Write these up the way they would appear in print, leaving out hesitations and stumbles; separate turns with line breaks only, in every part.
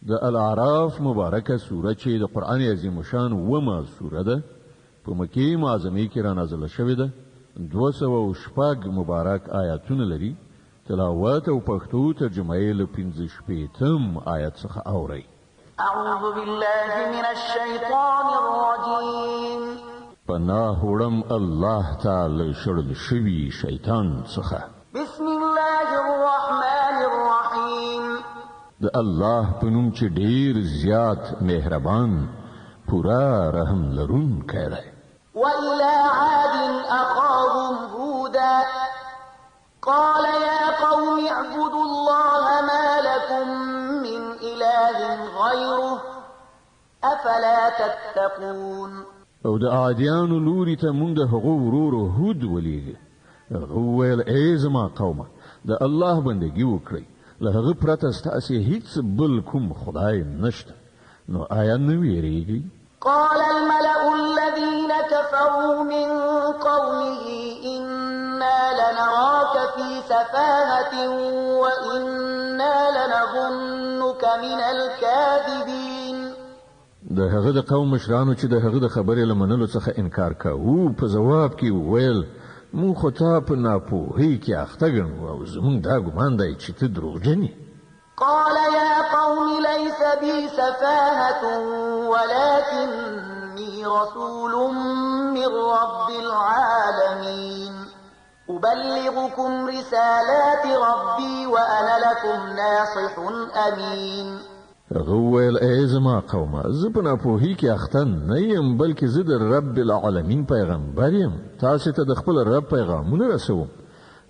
د الاعراف مبارکه سوره چې د قرآن عظیم شان ومه سوره ده په مکې معظمې کې را نازله شوې ده 206 مبارک آیاتونه لري تلاوت او پښتو ترجمه یې له 15 آیت څخه اورئ
اعوذ بالله من الشیطان الرجیم
پناه وړم الله تعالی شړل شوي شیطان څخه
بسم الله الرحمن الرحیم
د الله په نوم چې ډیر زیات مهربان پورا رحم لرونکی دی
وإلى عاد أخاهم هودا قال يا قوم اعبدوا الله ما لكم من إله غيره أفلا تتقون
او د عادیانو لوري ته مونږ د هغو ورورو هود ولیږه هغه ویل ای زما قومه د الله بندګي وکړئ له هغه پرته ستاسې هیڅ بل کوم خدای نشته نو آیا نه ویریږئ
قال الملأ الذين كفروا من قومه إنا لنراك في سفاهة وإنا لنظنك من الكاذبين
د هغه د قوم مشرانو چې د هغه د خبرې لمنلو څخه انکار کاوه په جواب کې وویل مو خو تا په ناپوهۍ کې اخته ګڼو او زموږ دا ګمان دی چې ته دروغجن یې
قال يا قوم ليس بي سفاهة ولكني رسول من رب العالمين أبلغكم رسالات ربي وأنا لكم ناصح أمين
هغه وویل ای زما قومه زه په ناپوهۍ کې اخته نه یم بلکې زه د رب العالمین پیغمبر یم تاسې ته د خپل رب پیغامونه رسوم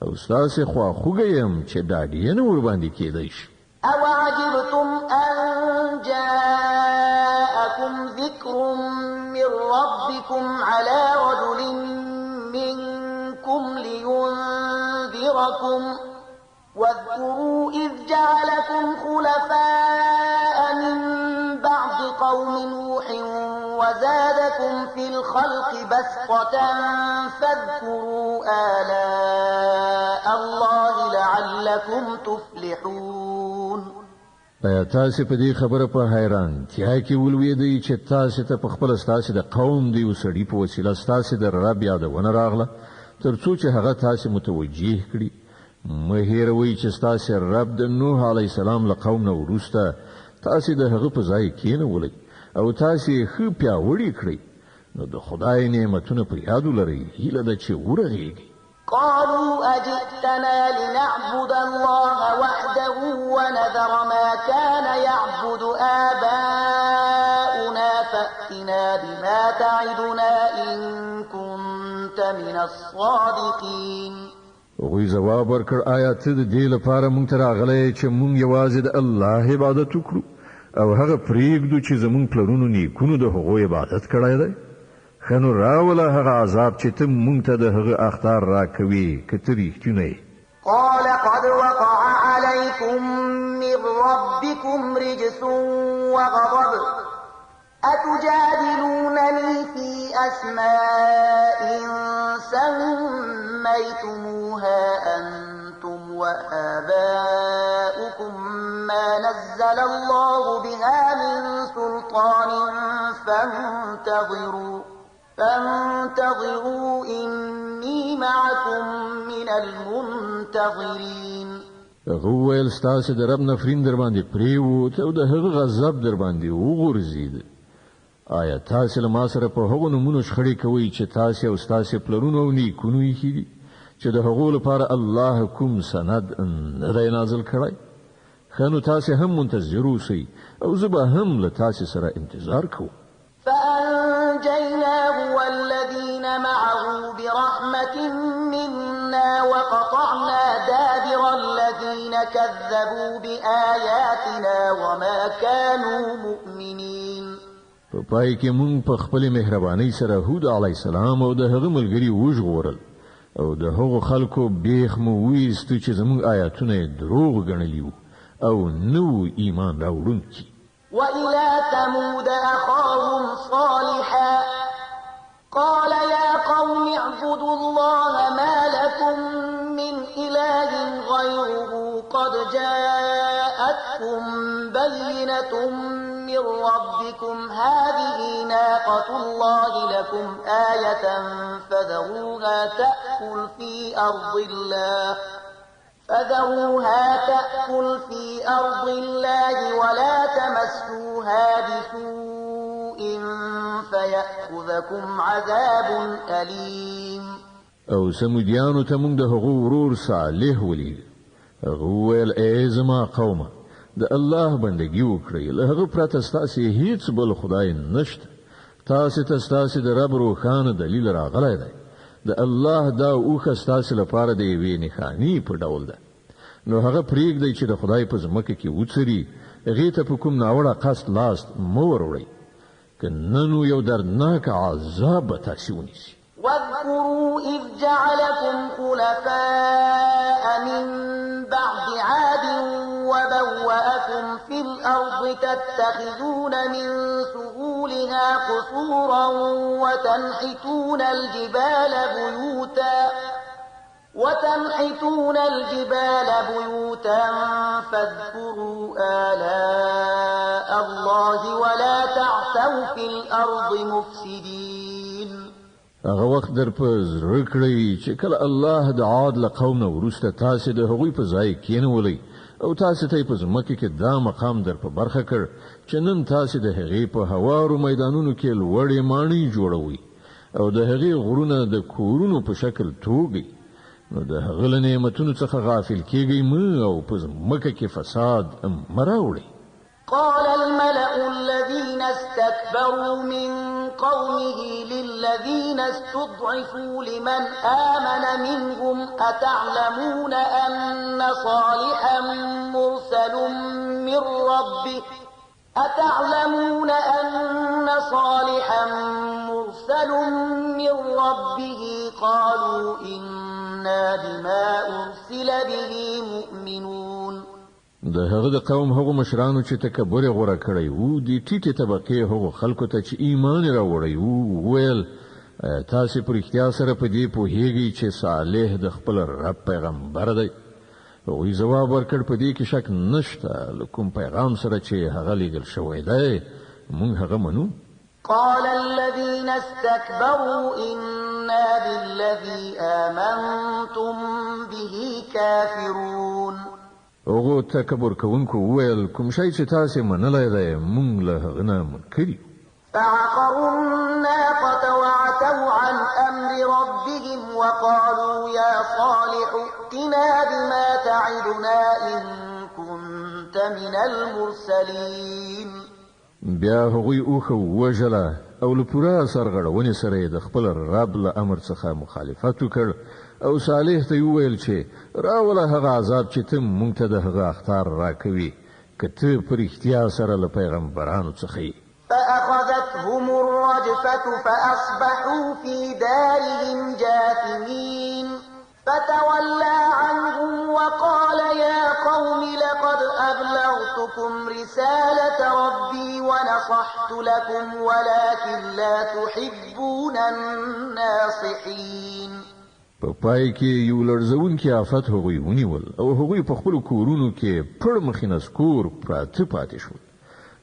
او ستاسې خواخوږی یم چې ډاډینه ورباندې کیدی شي
أوعجبتم أن جاءكم ذكر من ربكم على رجل منكم لينذركم واذكروا إذ جعلكم خلفاء من بعد قوم نوح وزادكم في الخلق بسطة فاذكروا آلاء الله لعلكم تفلحون
ایا تاسې په دې خبره په حیرانتیا کې ولوېدئ چې تاسې ته په خپله ستاسې د قوم د یو سړي په وسیله ستاسې د رب یادونه راغله تر څو چې هغه تاسې متوجه کړي مه هېروئ چې ستاسې رب د نوح علیه السلام له قوم نه وروسته تاسې د هغه په ځای کېنولئ او تاسې ښه پیاوړي کړئ نو د خدای نعمتونه په یاد ولرئ هیله ده چې ورغېږئ
قالوا أجئتنا لنعبد الله وحده ونذر ما كان يعبد آباؤنا فأتنا بما تعدنا إن كنت من الصادقين
هغوی ځواب ورکړ آیا ته د دې لپاره موږ ته راغلی چې موږ یوازې د الله عبادت وکړو او هغه پرېږدو چې زموږ پلرونو نیکونو د هغو عبادت کړی دی ښه نو راوله هغه عذاب چې ته موږ ته د هغه اخطار راکوې که ته رښتینی
قال قد وقع عليكم من ربكم رجس وغضب أتجادلونني في أسماء سميتموها أنتم وآباؤكم ما نزل الله بها من سلطان فانتظروا إني معكم من المنتظرين
هغه وویل ستاسې د رب نفرین در باندې پرېوت او د هغه غضب در باندې وغورځېد آیا تاسې له ما سره په هغو نومونو شخړې کوئ چې تاسې او ستاسې پلرونو او نیکونو ایښي دي چې د هغو لپاره الله کوم سند نه دی نازل کړی ښه نو تاسې هم منتظر اوسئ او زه به هم له تاسې سره انتظار کوم
فأنجيناه والذين معه برحمة منا وقطعنا دابر الذين كذبوا بآياتنا وما كانوا مؤمنين
په پای کې مونږ په خپلې مهربانۍ سره هود علیه السلام او د هغه ملګري وژغورل او د هغو خلکو بیخ مو ویستو چې زموږ آیاتونه یې دروغ ګڼلي وو او نو ایمان راوړونکي
وإلى ثمود أخاهم صالحا قال يا قوم اعبدوا الله ما لكم من إله غيره قد جاءتكم بينة بينة من ربكم هذه ناقة الله لكم آية فذروها تأكل في أرض الله ولا تمسوها بسوء فيأخذكم عذاب أليم.
او سمودیانو ته موږ د هغو ورور صالح ولید. هغه وویل ای زما قومه د الله بندګي وکړئ، له هغه پرته ستاسې هیڅ بل خدای نشته. تاسې ته ستاسې د رب روښانه دلیل راغلی دی. د الله دا اوښه ستاسې لپاره د یوې نښانې په ډول ده. نو هغه پرېږدئ چې د خدای په ځمکه کې وڅري، هغې ته په کوم ناوړه قصد لاس مه وروړئ، که نه نو یو دردناک عذاب به تاسې ونیسي.
واذكروا إذ جعلكم خلفاء من بعد عاد وبوأكم في الأرض تتخذون من سهولها قصورا وتنحتون الجبال بيوتا فاذكروا آلاء الله ولا تعثوا في الأرض مفسدين.
هغه وخت در په زړه کړئ چې کله الله د عاد له قوم نه وروسته تاسې د هغوی په ځای کېنولئ او تاسې ته یې په ځمکه کې دا مقام در په برخه کړ چې نن تاسې د هغې په هوارو میدانونو کې لوړې ماڼۍ جوړوئ او د هغې غرونه د کورونو په شکل توږئ. نو د هغه له نعمتونو څخه غافل کېږئ مه او په ځمکه کې فساد مه راوړئ.
قال الملأ الذين استكبروا من قومه للذين استضعفوا لمن آمن منهم أتعلمون أن صالحا مرسل من ربه قالوا إنا بما أرسل به مؤمنون.
د هغه د قوم هغو مشرانو چې تکبر یې غوره کړی وو، د ټیټې طبقې هغو خلکو ته چې ایمان یې راوړی وو، ویل تاسې په رښتیا سره په دې پوهیږئ چې صالح د خپل رب پیغمبر دی؟ هغوی ځواب ورکړ په دې کې شک نشته، له کوم پیغام سره چې هغه لیږل شوی دی موږ هغه منو.
قال الذين استكبروا إنا بالذي آمنتم به كافرون.
هغو تکبر کوونکو وویل کوم شی چې تاسې منلی دی موږ له هغه نه منکر یو.
فعقروا الناقة وعتوا عن أمر ربهم وقالوا يا صالح ائتنا بما تعدنا إن كنت من المرسلين.
بیا هغوی اوښه ووژله او له پوره سرغړونې سره یې د خپل رب له امر څخه مخالفت وکړ او صالح ته وویل چې راوله هغه عذاب چې ته موږ ته د هغه اخطار راکوي که ته په رښتیا سره له پیغمبرانو څخه یې.
فأخذتهم الرجفة فأصبحوا في دارهم جاثمين فتولى عنهم وقال يا قوم لقد أبلغتكم رسالة ربي ونصحت لكم ولكن لا تحبون الناصحين.
په پای کې یو لړزونکي آفت هغوی ونیول او هغوی په خپلو کورونو کې پړ مخې نسکور پراته پاتې شول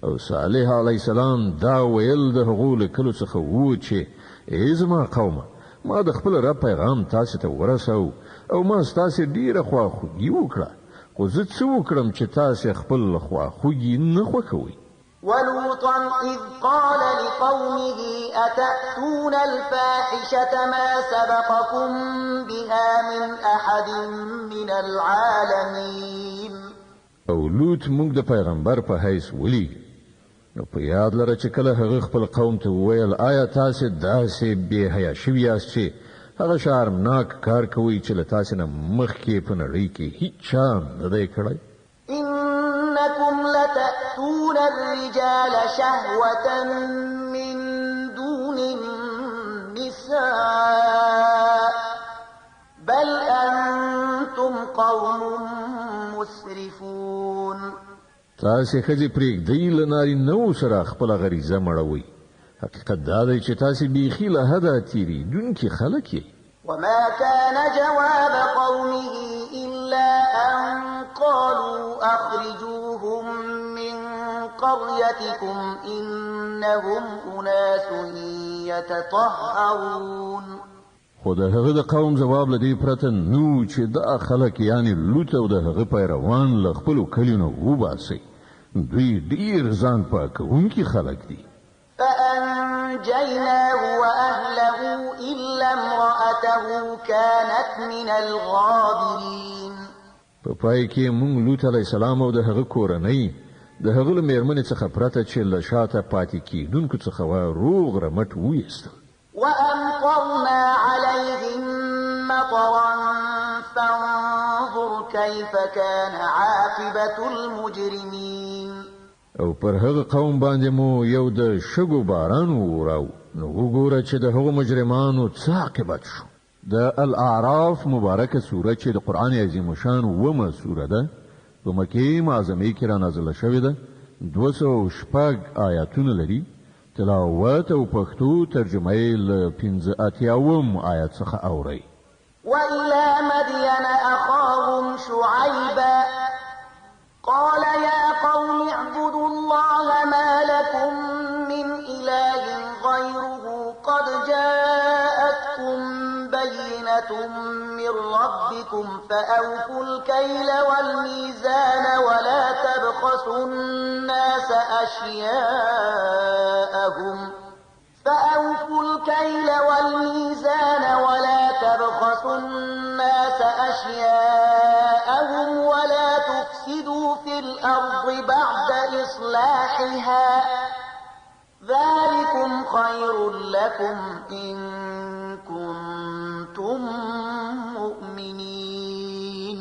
او صالح علیه السلام دا ویل د هغو له کلو څخه و چې ای زما قومه ما د خپل رب پیغام تاسې ته ورسو او ما ستاسې ډیره خواخوږي وکړه، خو زه څه وکړم چې تاسې خپل خواخوږي نه خوښوئ.
ولوطا إذ قال لقومه أتأتون الفاحشة ما سبقكم بها من أحد من العالمين.
او لوط موږ د پیغمبر په حیث ولیږي. نو په یاد لره چې کله هغه خپل قوم ته وویل آیا تاسې داسې بې حیا شوي یاست چې هغه شرمناک کار کوئ چې له تاسې نه مخکې په نړۍ کې هیڅ چا نه دی کړی؟
إنكم لتأتون الرجال شهوة من دون النساء بل أنتم قوم مسرفون.
تاسې ښځې پرېږدئ له نارینه‌وو سره خپله غریزه مړوئ. حقیقت دا دی چې تاسې بیخي له حده تېرېدونکي خلک یئ.
وما كان جواب قومه إلا أن قالوا أخرجوهم من قريتكم إنهم أناس يتطهرون.
خو د هغه د قوم جواب لدی پرته نو چې د خلک یعنی لوط او د هغه پیروان له خپل کلینو وباسي دوی ډیر ځان پاکونکي خلک دي.
فأنجيناه وأهله إلا امرأته كانت من الغابرين.
په پای کې مونږ لوط علی السلام او د هغه کورنۍ د هغه له میرمنې څخه پرته چې له شاته پاتې کیدونکو څخه روغ رمټ ویستل.
وأمطرنا عليهم مطرا فانظر كيف كان عاقبة المجرمين.
او پر هغه قوم باندې مو یو د شګو باران وراو نو وګوره چې د هغو مجرمانو څه عاقبت شو. د الاعراف مبارکه سوره چې د قران عظیم شان ومه سوره ده په مکه معظمه کې را نازله شوې ده 206 آیاتونه لري. تلاوت او پښتو ترجمه یې له 15 آیات څخه اوري.
وإلى مدين أخاهم شعيبا قال يا قوم اعبدوا الله ما لكم من إله غيره قد جاءتكم بينة من ربكم فأوفوا الكيل والميزان ولا تبخسوا الناس أشياءهم ولا تفسدوا في الأرض بعد إصلاحها ذلكم خير لكم إن كنتم مؤمنين.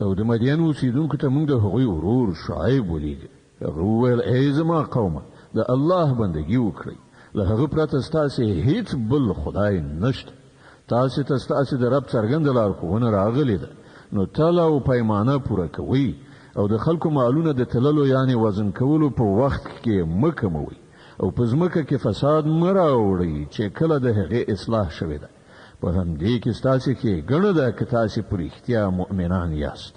او د مدین اوسیدونکو ته موږ د هغوی ورور شعیب ولید. هغه وویل ای زما قومه د الله بندگی وکړئ له هغه پرته ستاسې هیڅ بل خدای نشته. تاسې ته ستاسې د رب څرګنده لارښوونه راغلې ده نو تله او پیمانه پوره کوئ او د خلکو مالونه د تللو یعنی وزن کولو په وخت کې مه کموئ او په ځمکه کې فساد مه راوړئ چې کله د هغې اصلاح شوې ده. په همدې کې ستاسې ښېګڼه ده که تاسې په رښتیا مؤمنان یاست.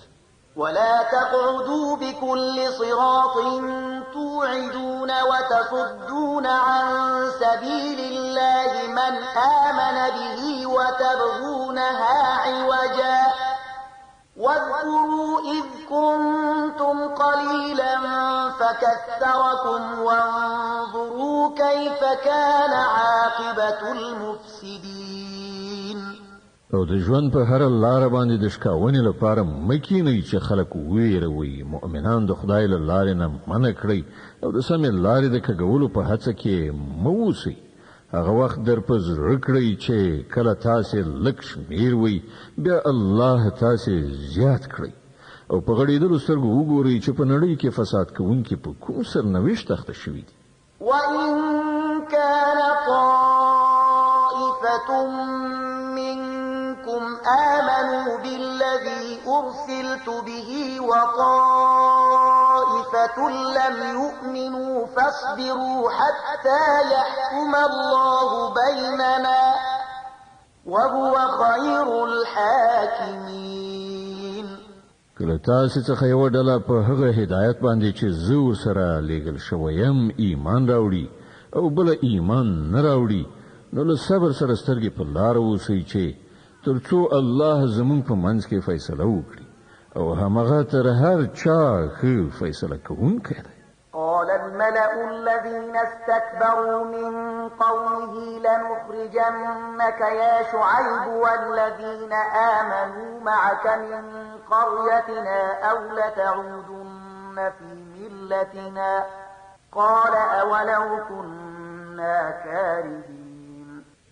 ولا تقعدوا بكل صراط توعدون وتصدون عن سبيل الله من آمن به وتبغونها عوجا واذكروا إذ كنتم قليلا فكثركم وانظروا كيف كان عاقبة المفسدين.
او د ژوند په هر لار باندې د شکاونې لپاره مکینې چې خلک ویروي مؤمنان د خدای له لارې نه منع کړئ او د سمې لارې د کږولو په هڅه کې مه اوسئ. هغه وخت در په زړه کړئ چې کله تاسې لږ شمېر وئ بیا الله تاسې زیات کړئ او په غړېدلو سترګو وګورئ چې په نړۍ کې فساد کوونکي په کوم سرنوشت اخته شوي دي.
وإن كان طائفة آمنوا بالذي أرسلت به وطائفة لم يؤمنوا فاصبروا حتى يحكم الله بيننا وهو خير الحاكمين.
کله تاسې څخه یوه ډله په هغه هدایت باندې چې زه ورسره لېږل شوی یم ایمان راوړي او بله ایمان نه راوړي نو له صبر سره سترګې په لاره اوسئ چې ترڅو الله زمون په منځ کې فیصله وکړي او همغه تر هر چا ښه فیصله کوونکی دی.
قال الملأ الذين استكبروا من قومه لنخرجنك يا شعيب والذين آمنوا معك من قريتنا أو لتعودن في ملتنا قال أولو كنا كارهين.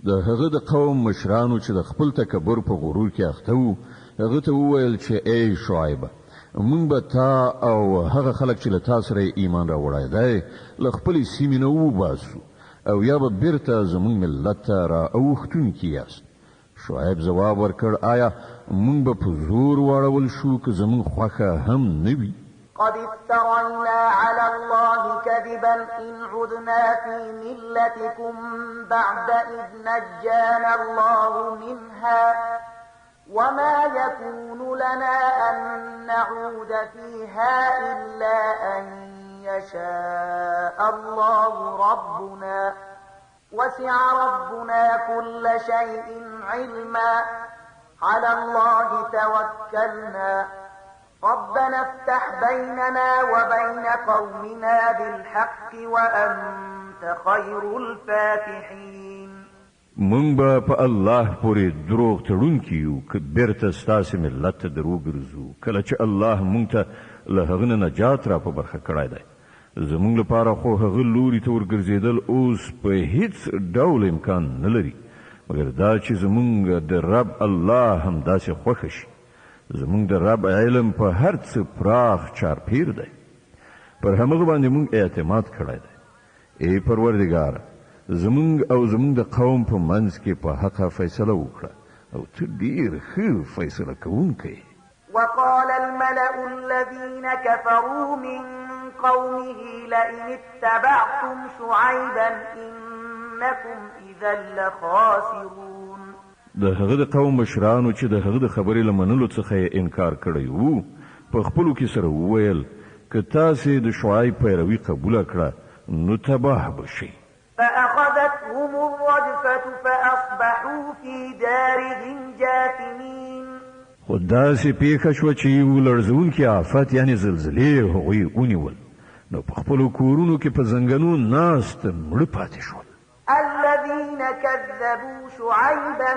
د هغه د قوم مشرانو چې د خپل تکبر په غرور کې اخته وو هغه ته وویل چې ای شعیب موږ به تا او هغه خلک چې له تا سره ایمان راوړی دی له خپلې سیمې نه وباسو او یا به بیرته زموږ ملت ته را اوښتونکي یاست. شعیب ځواب ورکړ آیا موږ به په زور واړول شو که زموږ خوښه هم نه وي؟
قد افترينا على الله كذبا إن عدنا في ملتكم بعد إذ نجانا الله منها وما يكون لنا أن نعود فيها إلا أن يشاء الله ربنا وسع ربنا كل شيء علما على الله توكلنا ربنا افتح بيننا وبين قومنا بالحق وأنت خير الفاتحين.
مونږ به په الله پورې دروغ تړونکي یو که بیرته ستاسې ملت ته دروغ ګرځو کله چې الله مونږ ته له هغه نه نجات را په برخه کړی دی. زمونږ لپاره خو هغه لوري ته ورګرځېدل اوس په هیڅ ډول امکان نه لري مګر دا چې زمونږ د رب الله همداسې خوښه شي. زمونږ د رب علم په هر څه پراخ چارپیر دی. پر همغه باندې مونږ اعتماد کړی دی. ای پروردګاره زمونږ او زمونږ د قوم په منځ کې په حقه فیصله وکړه او ته ډېر ښه فیصله کوونکی.
وقال الملأ الذين كفروا من قومه لئن اتبعتم شعيبا إنكم إذا لخاسرون.
د هغه د قوم مشرانو چې د هغه د خبرې له منلو څخه یې انکار کړی وو په خپلو کې سره وویل که تاسې د شعیب پیروي قبوله کړه نو تباه به شئ.
فأخذتهم الرجفة فأصبحوا في دارهم جاثمين.
خو داسې پیښه شوه چې یو لړزونکی آفت یعنې زلزلې هغوی ونیول نو په خپلو کورونو کې په زنګنو ناست مړه پاتې شول.
الذين كذبوا شعيبا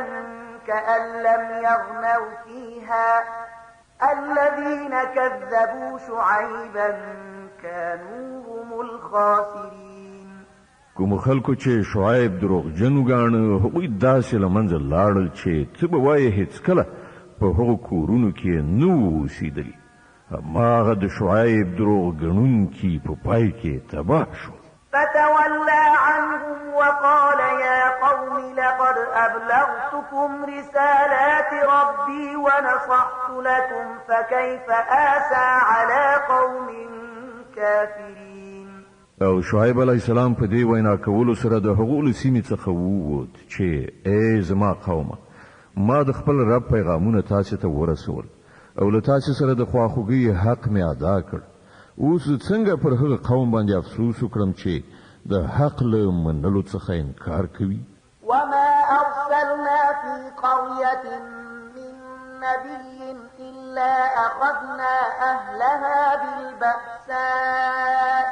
كأن لم يغنوا فيها الذين كذبوا شعيبا كانوا هم الخاسرين.
کوم خلکو چې شعیب دروغجن وګاڼه هغوی داسې له منځه لاړل چې ته به وایې هېڅکله په هغو کورونو کې نه وو اوسېدلي. هماغه د شعیب دروغ ګڼونکي په پای کې تباه شو.
فتولى عنهم وقال يا قوم لقد أبلغتكم رسالات ربي ونصحت لكم فكيف آسى على قوم كافرين.
او شعیب علیه السلام په دې وینا کولو سره د هغو له سیمې څخه ووت چې ای زما قومه ما د خپل رب پیغامونه تاسې ته ورسول او له تاسې سره د خواخوږۍ حق مې ادا کړ. اوس څنګه پر هغه قوم باندې افسوس وکړم چې د حق له منلو څخه انکار کوي.
وما أرسلنا في قرية من نبي إلا أخذنا أهلها بالبأساء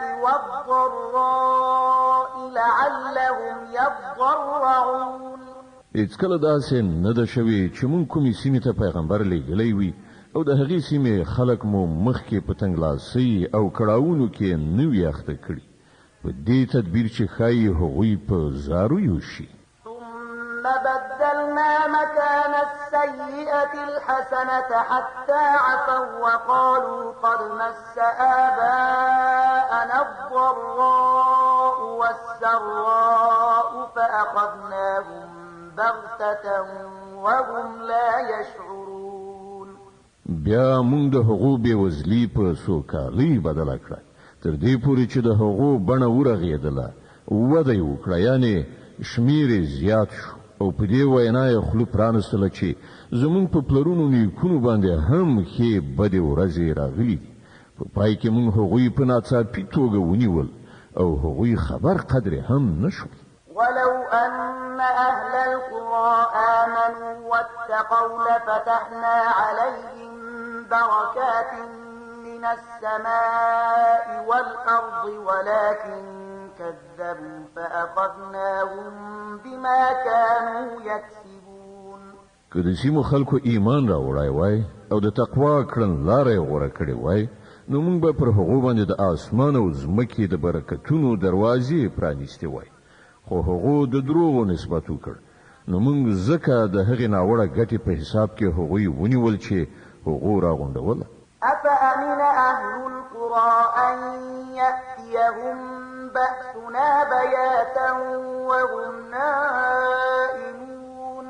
والضراء لعلهم يضرعون.
هېڅکله داسې نه ده شوې چې مونږ کومې سیمې ته پیغمبر لیږلی وي او د هغې سیمې خلک مو مخکې په تنګلاسۍ او کړاوونو کې نه وي اخته کړي په دې تدبیر چې ښایي هغوی په زارویو شي.
ثم بدلنا مكان السيئة الحسنة حتى عفوا وقالوا قد مس آباءنا الضراء والسراء فأخذناهم بغتة وهم لا يشعرون.
بیا مونږ د هغو بېوزلي په سوکالۍ بدله کړه تر دې پورې چې د هغو بڼه ورغېدله وده یې وکړه یعنې شمیر یې زیات شو او په دې وینا یې خوله پرانستله چې زمونږ په پلرونو نیکونو باندې هم ښې بدې ورځې راغلي دي. په پای کې مونږ هغوی په ناڅاپي توګه ونیول او هغوی خبر قدرې هم نه شول.
ولو أن أهل القرى آمنوا واتقوا لفتحنا عليهم بركات من السماء والأرض ولكن كذبوا فأخذناهم بما كانوا يكسبون.
که د سیمو خلکو ایمان راوړی وای او د تقوا کړنلاره یې غوره کړې وای نو موږ به پر هغو باندې د اسمان او ځمکې د برکتونو دروازې پرانیستې وای خو هغو د دروغو نسبت وکړ نو موږ ځکه د هغې ناوړه ګټې په حساب کې هغوی ونیول چې هغو راغونډوله.
أفأمن أهل القرى أن يأتيهم بأسنا بياتا وهم نائمون.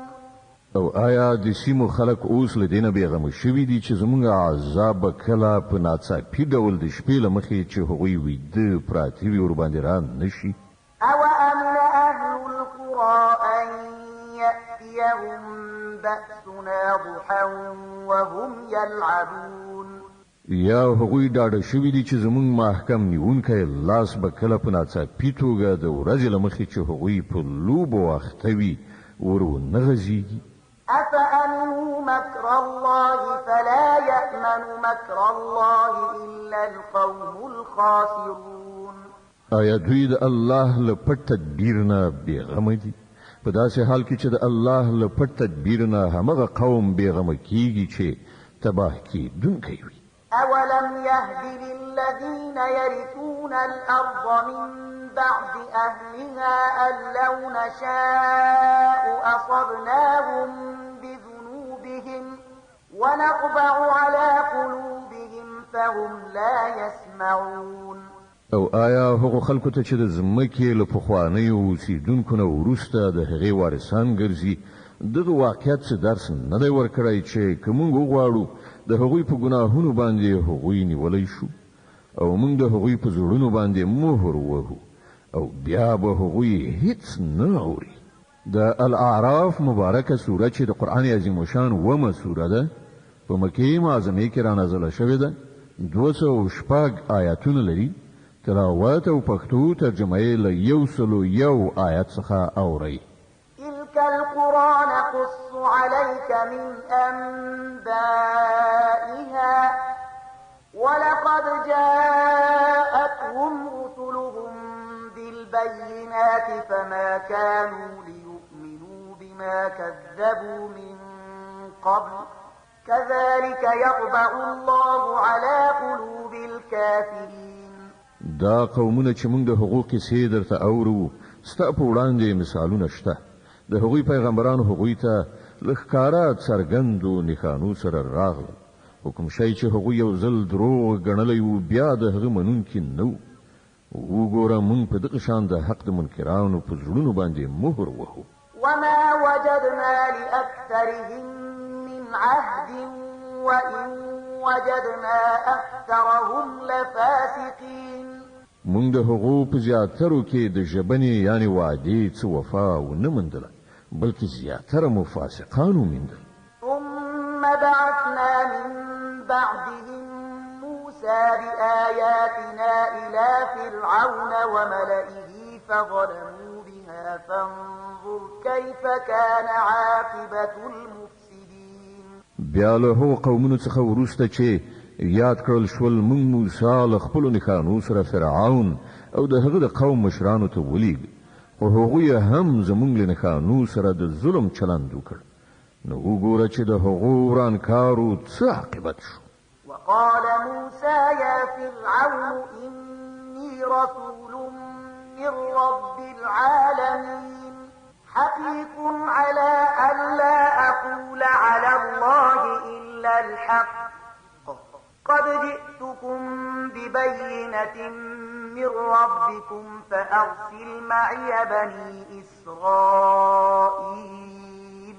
او آیا د سیمو خلک اوس له دې نه بېغمه شوي دي چې زموږ عذاب به کله په ناڅاپي ډول د شپې له مخې چې هغوی ویده پراته وي ورباندې را نه شي؟
أوأمن أهل القرى أن يأتيهم بأسنا ضحى وهم يلعبون.
یا هغوی ډاډه شوي دي چې زموږ محکم نیونکی لاس به کله په ناڅاپي توګه د ورځې له مخې چې هغوی په لوبو اخته وي ور ونه غځېږي.
أفأمنوا مكر الله فلا يأمن مكر الله إلا القوم الخاسرون.
آیا دوی د الله له پټ تدبیر نه بېغمه دي؟ په داسې حال کې چې د الله له پټ تدبیر نه همغه قوم بېغمه کېږي چې تباه کېدونکی وي.
أولم يهد للذين يرثون الأرض من بعد أهلها أن لو نشاء أصبناهم بذنوبهم ونطبع على قلوبهم فهم لا يسمعون.
او آیا هغو خلکو ته چې د ځمکې له پخوانیو اوسېدونکو نه وروسته د هغې وارثان ګرځي دغه واقعیت څه درس نه دی ورکړی چې که موږ وغواړو د هغوی په ګناهونو باندې هغوی نیولی شو او موږ د هغوی په زړونو باندې مهر وهو او بیا به هغوی هیڅ نه اوري. د الاعراف مبارکه سوره چې د قرآن عظیم شان ومه سوره ده په مکې معظمې کې رانازله شوې ده. 206 آیاتونه لري. تلاوت او پښتو ترجمه یې له 101 آیت څخه اورئ.
تلك القرى نقص عليك من أنبائها ولقد جاءتهم رسلهم بالبينات فما كانوا ليؤمنوا بما كذبوا من قبل كذلك يطبع الله على قلوب الكافرين.
دا قومونه چې موږ د حقوق کیسې درته اورو ستا په وړاندې مثالونه شته. د هغوی پیغمبرانو هغوی ته له ښکاره څرګندو نښانو سره راغلل. حکم شی چې هغوی یو ځل دروغ ګڼلی وو بیا د هغه منونکي نه وو. وګوره موږ په دغه شان د حق د منکرانو په زړونو باندې مهر وهو.
وما وجدنا لأكثرهم من عهد وإن وجدنا أكثرهم لفاسقين.
موږ د هغو په زیاترو کې د ژبنې یعنی وعدې څه وفا ونه موندله بلکې زیاتره مو فاسقان وموندل.
ثم بعثنا من بعدهم موسى بآياتنا إلى فرعون وملئه فظلموا بها فانظر كيف كان عاقبة المفسدين.
بیا له هغو قومونو څخه وروسته چې یاد کړل شول موږ موسی له خپلو نښانو سره فرعون او د هغه د قوم مشرانو ته ولیږه خو هغوی هم زموږ له نښانو سره د ظلم چلند وکړ. نو وګوره چې د هغو ورانکارو څه عاقبت شو.
وقال موسى يا فرعون إني رسول من رب العالمين حقيق على ألا أقول على الله إلا الحق قد جئتكم ببينة من ربكم فأرسل معي بني إسرائيل.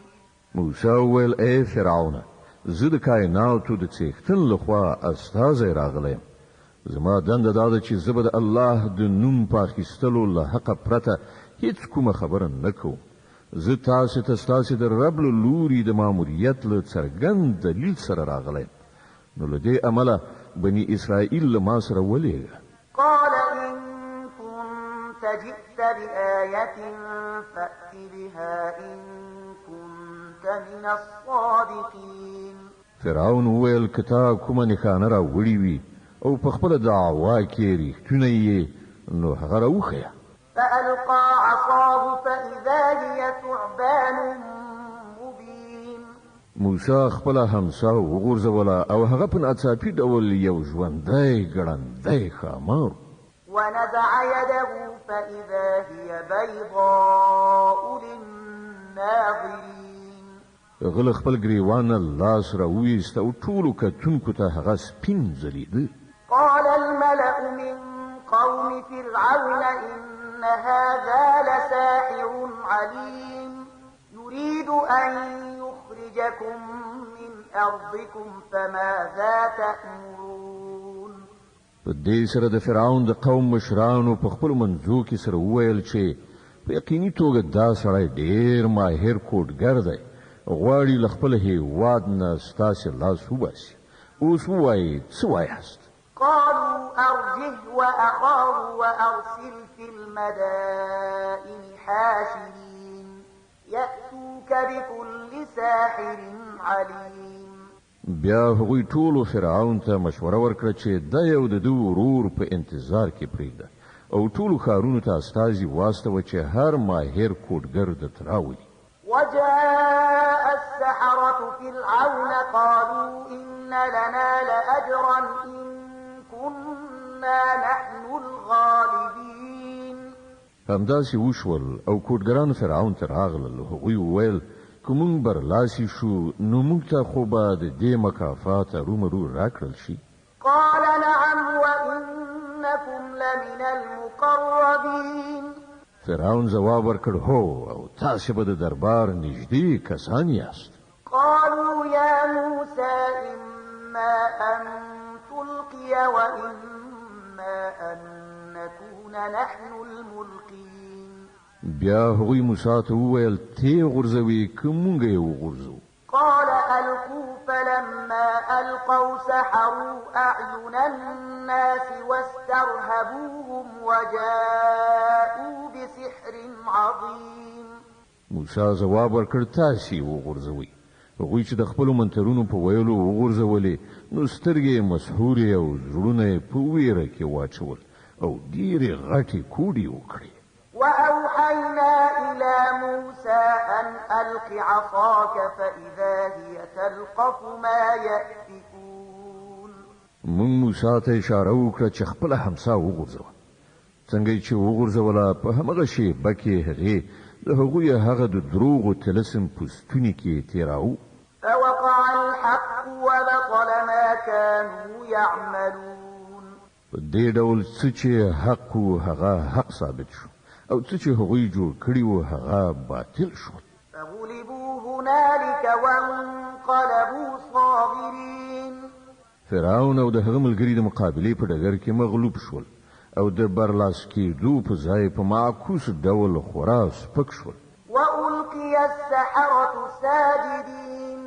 موسی وویل ای فرعون زه د کائناتو د څښتن لخوا استازی راغلی یم. زما دنده دا ده چې زه به د الله د نوم په اخیستلو له حقه پرته هیڅ کومه خبره نه کوم. زه تاسې ته ستاسې د رب له لوري د ماموریت له څرګند دلیل سره راغلی یم. نو له دې امله بني اسرائیل له ما سره ولېږه.
قال إن كنت جئت بآية فأت بها إن كنت من الصادقين.
فرعون وویل که تا کومه نښانه راوړې وي او په خپله دعوا کې رښتونه یې نو هغه راوښیه.
فألقى عصاه فإذا هي ثعبان مبين.
موسی خپله همسا وغورځوله او هغه په ناڅاپي ډول یو ژوندی ګړندی ښامار.
ونزع يده فإذا هي بيضاء للناظرين.
هغه له خپل ګریوان نه لاس راوویسته او ټولو کتونکو ته هغه سپین ځلېده.
قال الملأ من قوم فرعون إن هذا لساحر عليم يريد أن يخرجكم من أرضكم فماذا تأمرون.
په دې سره د فرعون د قوم مشرانو په خپلو منځو کې سره وویل چې په یقیني توګه دا سړی ډېر ماهر کوډګر دی غواړي له خپل هېواد نه ستاسې لاس وباسي. اوس وایي څه وایاست؟
قالوا أرجه وأخاه وأرسل في المدائن حاشرين يأتوك بكل ساحر عليم.
بیا هغوی ټولو فرعون ته مشوره ورکړه چې د یو د دوی ورور په انتظار کې پرېږده او ټولو ښارونو ته استازي واستوه چې هر ماهر کوډګر درته راولي.
وجاء السحرة فرعون قالوا إن لنا لأجرا إن كنا نحن الغالبين.
همداسې وشول او کوډګران فرعون ته راغلل. هغوی وویل که مونږ برلاسي شو نو مونږ ته خو به د دې مکافات ارومرو راکړل شي.
قال نعم وإنكم لمن المقربين.
فرعون جواب ورکړ هو او تاسو به د دربار نږدې کسان یاست.
قالوا يا موسى إما أن تلقي وإما أن نكون نحن الملقين.
بیا هغوی موسی ته وویل تی غورځوي که مونږ یې وغورځو.
قال ألقوا فلما ألقوا سحروا أعين الناس واسترهبوهم وجاءوا بسحر عظيم.
موسی جواب ورکړ تاسې وغورځوئ. هغوی چې د خپلو منترونو په ویلو وغورځولې نو سترګې مسحورې او زړونه یې په ویره کې واچول او ډېرې غټې کوډې وکړې.
وأوحينا إلى موسى أن ألق عصاك فإذا هي تلقف ما يأفكون.
موږ موسی ته اشاره وکړه چې خپله همسا وغورځوه. څنګه چې وغورځوله په همغه شیبه کې هغې د هغوی هغه د دروغو طلسم پوستوني کې تیراو.
فوقع الحق وبطل ما كانوا يعملون.
په دې ډول څه چې حق و هغه حق ثابت شو او څه چې هغوی جوړ کړي وو هغه باطل شو.
فغلبوا هنالك وانقلبوا صاغرين.
فرعون او د هغه ملګري د مقابلې په ډګر کې مغلوب شول او د برلاس کېدو په ځای په معکوس ډول خورا سپک شول.
وألقي السحرة ساجدين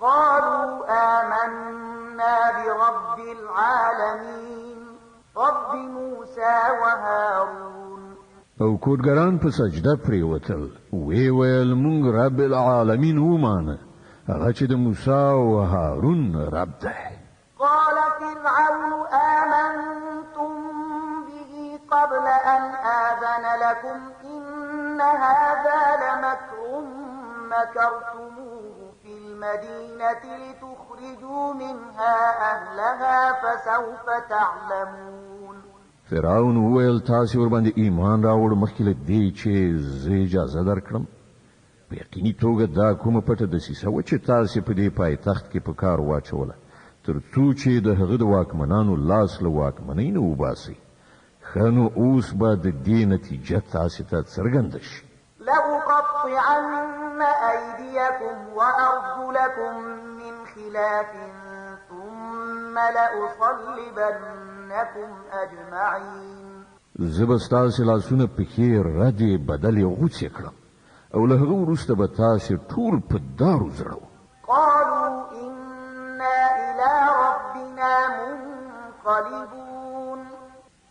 قالوا آمنا برب العالمين رب موسى وهارون.
او کوډګران په سجده پریوتل وی ویل مونږ رب العالمین ومانه هغه چې د موسی او هارون رب دی.
قال فرعون آمنتم به قبل أن آذن لكم إن هذا لمكر مكرتموه في المدينة لتخرجوا منها أهلها فسوف تعلمون.
فرعون وویل تاسو ور باندې ایمان راوړ مخکې له دې چې زه اجازه درکړم. په یقیني توګه دا کومه پټه دسیسه وه چې تاسو په دې پایتخت کې په کار واچوله تر څو چې د هغه د واکمنانو لاس له واکمنۍ نه وباسئ. ښه نو اوس به د دې نتیجه تاسو ته څرګنده شي.
لأقطعن أيديكم وأرجلكم من خلاف ثم لأصلبنكم أجمعين.
زه به ستاسو لاسونه پښې ردې بدلې غوڅې کړم او له هغه وروسته به تاسو ټول په دارو زړو.
قالوا إنا إلى ربنا منقلبون.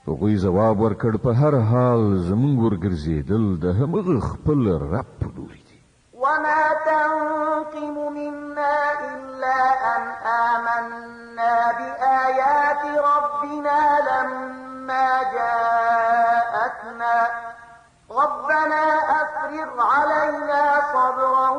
هغوی ځواب ورکړ په هر حال زمونږ ورګرځېدل د همغه خپل رب په لوري دي.
وما تنقم منا إلا أن آمنا بآيات ربنا لما جاءتنا ربنا أفرغ علينا صبرا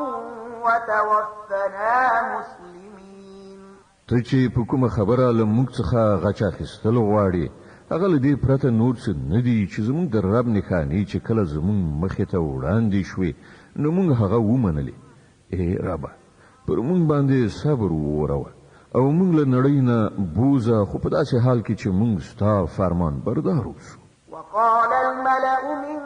وتوفنا مسلمين.
ته چې په کومه خبره له موږ څخه غچ اخیستل غواړې هغه له دې پرته نور څه نه دي چې زمونږ د رب نښانې چې کله زمونږ مخې ته وړاندې شوې نو موږ هغه ومنلې. ای ربه پر موږ باندې صبر ووروه او موږ له نړۍ نه بوزه خو په داسې حال کې چې موږ ستا فرمان بردار اوسو.
وقال الملأ من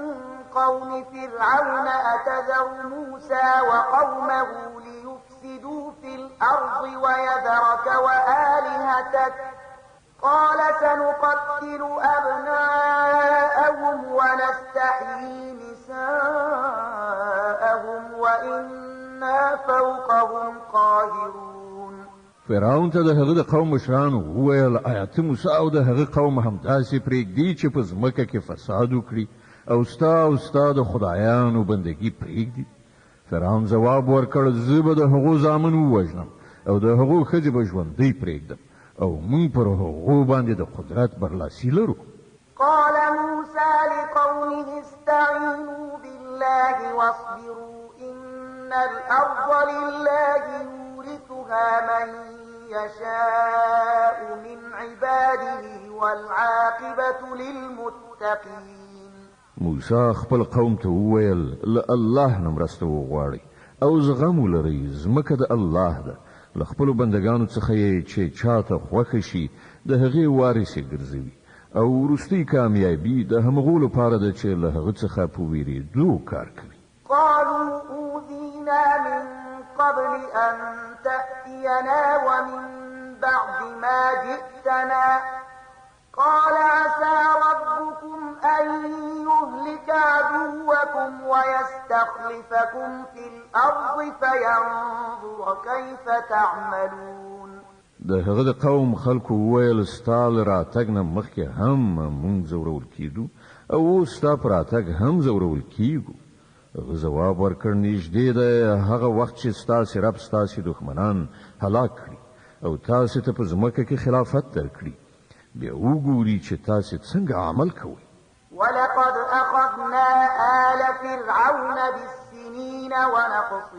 قوم فرعون أتذر موسى وقومه ليفسدوا في الأرض ويذرك وآلهتك قال سنقتل أبناءهم ونستحيي نساءهم وإنا فوقهم قاهرون.
فرعون ته د هغه د قوم مشران وویل آیا ته موسی او د هغه قوم همداسې پرېږدي چې په ځمکه کې فساد وکړي او ستا د خدایانو بندګي پرېږدي؟ فرعون ځواب ورکړ زه به د هغو زامن ووژنم او د هغو ښځې به ژوندۍ پرېږدم او موږ پر هغو باندې د قدرت برلاسي لرو.
قال موسى لقومه استعينوا بالله واصبروا إن الأرض لله يورثها من يشاء من عباده والعاقبة للمتقين.
موسی خپل قوم ته وویل له الله نه مرسته وغواړئ او زغم ولرئ، ځمکه د الله ده، له خپلو بندګانو څخه یې چې چاته خوښه شي د هغې وارث یې ګرځوي او وروستۍ کامیابي د همغو لپاره ده چې له هغه څخه په ویرېدو کار کوي.
قالوا أوذينا من قبل أن تأتينا ومن بعد ما جئتنا قال عسى ربكم أن يهلك عدوكم ويستخلفكم في الأرض فينظر كيف تعملون.
د هغه د قوم خلکو وویل ستا له راتګ نه مخکې هم مونږ ځورول کېدو او اوس ستا په راتګ هم ځورول کېږو. هغه ځواب ورکړ نږدې ده هغه وخت چې ستاسې رب ستاسې دښمنان هلاک کړي او تاسې ته په ځمکه کې خلافت درکړي، بیا وګوري چې تاسې څنګه عمل کوئ.
ولقد أخذنا آل فرعون بالسنين ونقص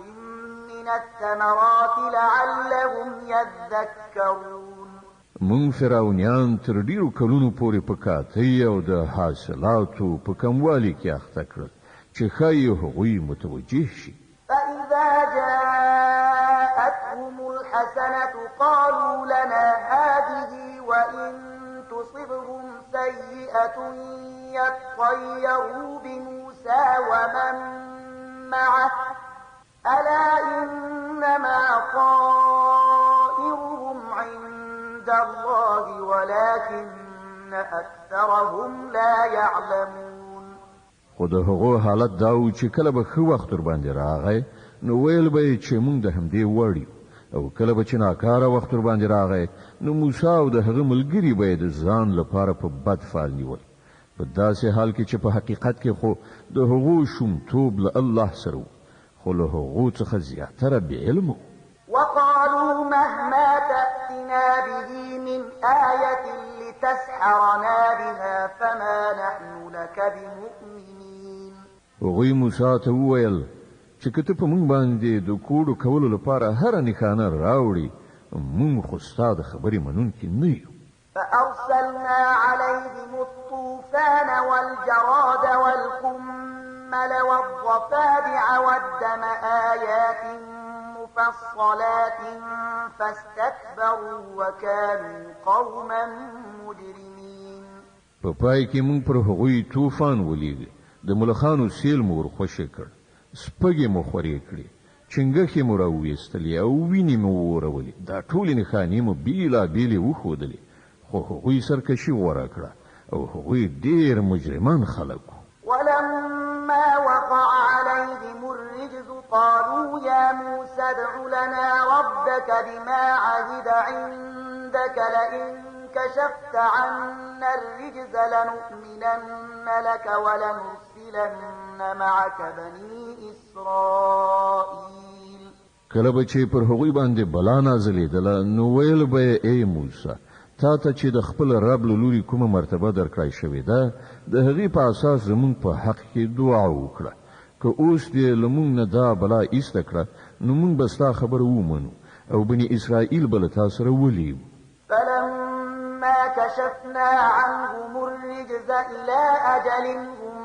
من الثمرات لعلهم يذكرون.
مونږ فرعونیان تر ډیرو کلونو پورې په کاتۍ او د حاصلاتو په کموالي کې اخته کړل چې ښایي هغوی متوجه شي.
فإذا جاءتهم الحسنة قالوا لنا هذه وإن تصبهم سيئة يطيروا بموسى ومن معه ألا إنما طائرهم عند الله ولكن أكثرهم لا يعلمون.
خو د هغو حالت دا و چې کله به ښه وخت ورباندې راغی نو ویل به یې چې موږ د همدې وړ یو، او کله به چې ناکاره وخت ورباندې راغی نو موسی او د هغه ملګري به یې د ځان لپاره په بد فال نیول، په داسې حال کې چې په حقیقت کې خو د هغو شومتوب له الله سره و، خو له هغو څخه زیاتره بې علم و.
وقالوا مهما تأتنا به من آية لتسحرنا بها فما نحن لك بمؤمنين.
هغوی موسی ته وویل چې که ته په موږ باندې د کوډو کولو لپاره هره نښانه راوړي موږ خو ستا د خبرې منونکي نه یو.
فأرسلنا عليهم الطوفان والجراد والقمل والضفادع والدم آيات مفصلات فاستكبروا وكانوا قوما مجرمين.
په پای کې موږ پر هغوی طوفان ولیږه، د ملخانو سیل مو ورخوشې کړ، سپږې مو خورې کړې، چنګښې مو راویستلې او وینې مو وورولې، دا ټولې نښانې مو بیلابیلې وښودلې، خو هغوی سرکشي غوره کړه او هغوی ډېر مجرمان خلک وو.
ولما وقع عليهم الرجز قالوا يا موسى ادع لنا ربك بما عهد عندك لئن كشفت عنا الرجز لنؤمنن لك ولنرسلن معك بني إسرائيل.
کله به چې پر هغوی باندې بلا نازلېدله نو ویل به ای موسی تا ته چې د خپل رب له لوري کومه مرتبه درکړای شوې ده د هغې په اساس زموږ په حق کې دعا وکړه، که اوس دې له موږ نه دا بلا ایسته کړه نو موږ به ستا خبره ومنو او بني اسرائیل به له تا سره ولیو.
فلما كشفنا عنهم الرجز إلى أجل هم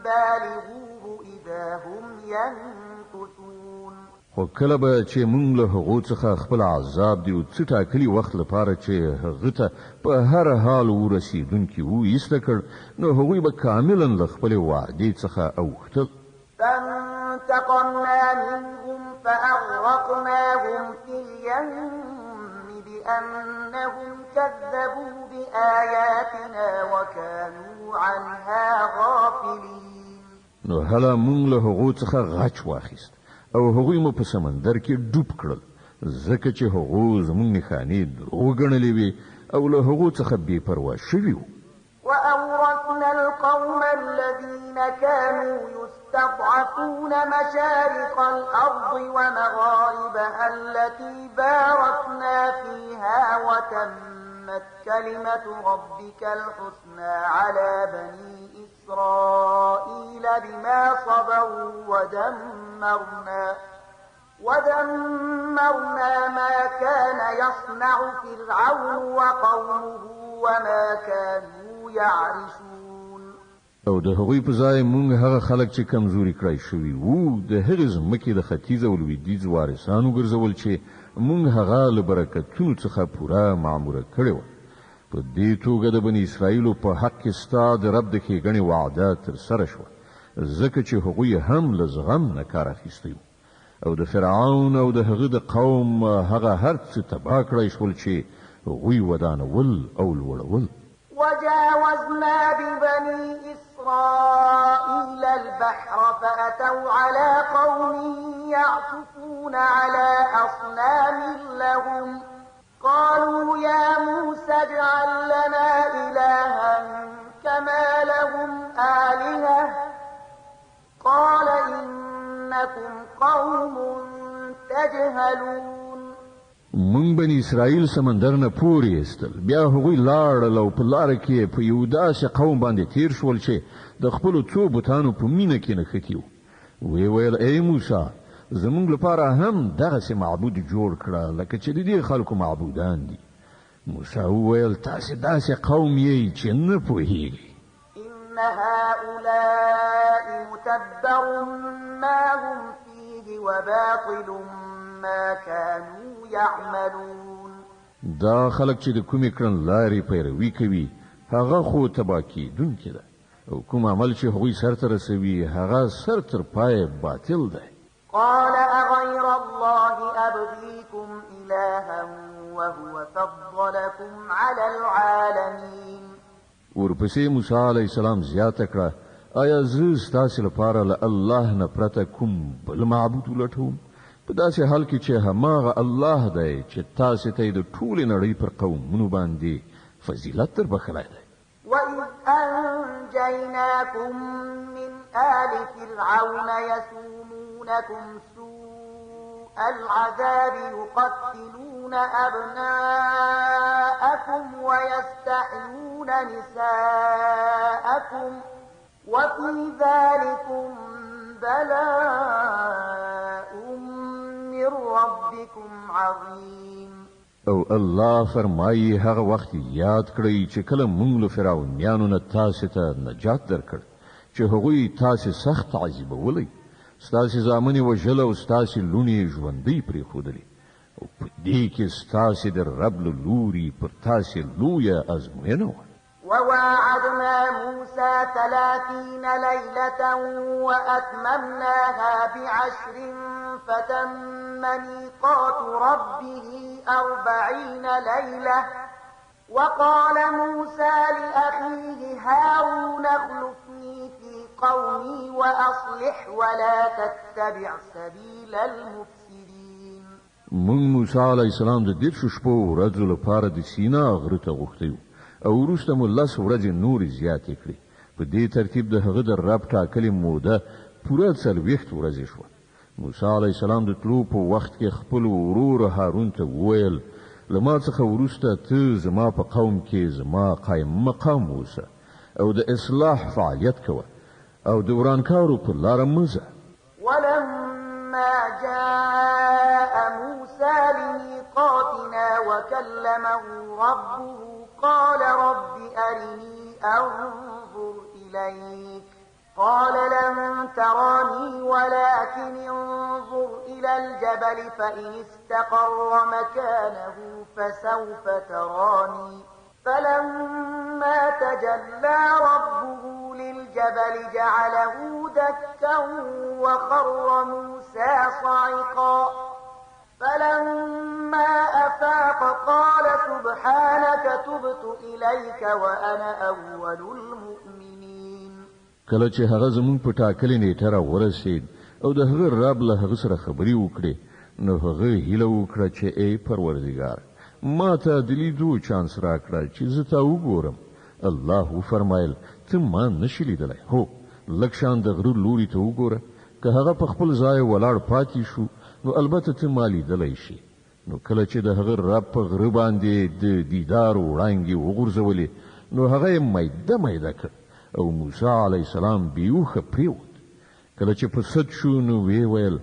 بالغوه إذا هم ينكثون.
خو کله به چې موږ له هغو څخه خپل عذاب دی او څه ټاکلي وخت لپاره چې هغه ته په هر حال ورسېدونکي وو ایسته کړ نو هغوی به کاملا له خپلې وعدې څخه اوښتل.
فانتقمنا منهم فأغرقناهم في اليم بأنهم كذبوا بآياتنا وكانوا عنها غافلين.
نو هله موږ له هغو څخه غچ واخیست او هغوی مو په سمندر کې ډوب کړل ځکه چې هغو زموږ نښانې دروغ ګڼلې وې او له هغو څخه بې پروا شوي وو.
وأورثنا القوم الذين كانوا يستضعفون مشارق الأرض ومغاربها التي باركنا فيها وتمت كلمة ربك الحسنى على بني إسرائيل بما صبروا ودمرنا ما كان يصنع فرعون وقومه وما كانوا يعرشون.
او د هغوی په ځای مونږ هغه خلک چې کمزوري کړای شوي وو د هغې ځمکې د ختیځ او لویدیځ وارثان وګرځول چې مونږ هغه له برکتونو څخه پوره معموره کړې وه. په دې توګه د بني اسرائیلو په حق کې ستا د رب د ښېګڼې وعده ترسره شوه، ځکه چې هغوی هم له زغم نه کار اخیستی وو او د فرعون او د هغه د قوم هغه هر څه تباه کړی شول چې هغوی ودانول او لوړول.
وجاوزنا ببني إسرائيل البحر فأتوا على قوم يعكفون على أصنام لهم قالوا يا موسى اجعل لنا إلها كما لهم آلهة قال إنكم قوم تجهلون.
مونږ بني اسرائیل سمندر نه پورې ایستل، بیا هغوی لاړل او په لاره کې په یو داسې قوم باندې تیر شول چې د خپلو څو بوتانو په مینه کې نښتي وو. ویې ویل ای موسی زمونږ لپاره هم دغسې معبود جوړ کړه لکه چې د دې خلکو معبودان دي. موسی وویل تاسې داسې قوم یې چې نه پوهیږئ.
إن هؤلاء متبر ما هم فيه وباطل ما كانوا يعملون.
دا خلک چې د کومې کړنلارې پیروي کوي هغه خو تباه کېدونکې ده او کوم عمل چې هغوی سرته رسوي هغه سر تر پایه باطل دی.
قال أغير الله أبغيكم إلها وهو فضلكم على العالمين.
ورپسې موسی علیه السلام زیاته کړه آیا زه ستاسې لپاره له الله نه پرته کوم بل معبود ولټوم په داسې حال کې چې هماغه الله دی چې تاسې ته یې د ټولې نړۍ پر قومونو باندې فضیلت در بخلی دی.
وإذ أنجيناكم من آل فرعون يسومونكم سوء العذاب يقتلون أبناءكم ويستحيون نساءكم وفي ذلكم بلاء من ربكم عظيم.
او الله فرمایي هغه وخت یاد کړئ چې کله موږ له فرعونیانو نه تاسې ته نجات درکړ چې هغوی تاسې سخت عذابولئ، ستاسې زامنې وژل او ستاسې لوڼې ژوندۍ پرېښودلې او په دې کې ستاسې د رب له لوري پر تاسې لویه ازموینه وه.
وواعدنا موسى 30 ليلة وأتممناها ب10 فتم ميقات ربه 40 ليلة وقال موسى لأخيه هارون اخلفني في قومي وأصلح ولا تتبع سبيل المفسدين.
موږ موسی علیه السلام د 10 شپو ورځو لپاره د سینا غره ته غوښتی وو او وروسته مو 10 ورځې نورې زیاتې کړې. په دې ترتیب د هغه د رب ټاکلې موده پوره 40 ورځې شوه. موسی علیه السلام د تلو په وخت کې خپل ورور هارون ته وویل له ما څخه وروسته ته زما په قوم کې زما قایم مقام اوسه او د اصلاح فعالیت کوه او د ورانکارو په لاره مه ځه.
ولما جاء موسى لميقاتنا وكلمه ربه قال رب أرني أنظر إليك قال لن تراني ولكن انظر إلى الجبل فإن استقر مكانه فسوف تراني فلما تجلى ربه للجبل جعله دكا وخر موسى صعقا فلما أفاق قال سبحانك تبت إليك وأنا أول المؤمنين.
کله چې هغه زمون په ټاکلې نیټه را ورسید او د هغه رب له هغه سره خبرې وکړې نو هغه هیله وکړه چې ای پروردګار ما ته د لیدو چانس راکړه چې زه تا وګورم. الله فرمایل ته ما نشې لیدلی، هو لږ شان د غره لوري ته وګوره، که هغه په خپل ځای ولاړ پاتې شو نو البته ته ما لیدلی شي. نو کله چې د هغه رب په غره باندې د دیدار وړانګې وغورځولې نو هغه یې میده میده کړ او موسی علیه السلام بیوخه پریوت. کله چې په سد شو نو وی ویل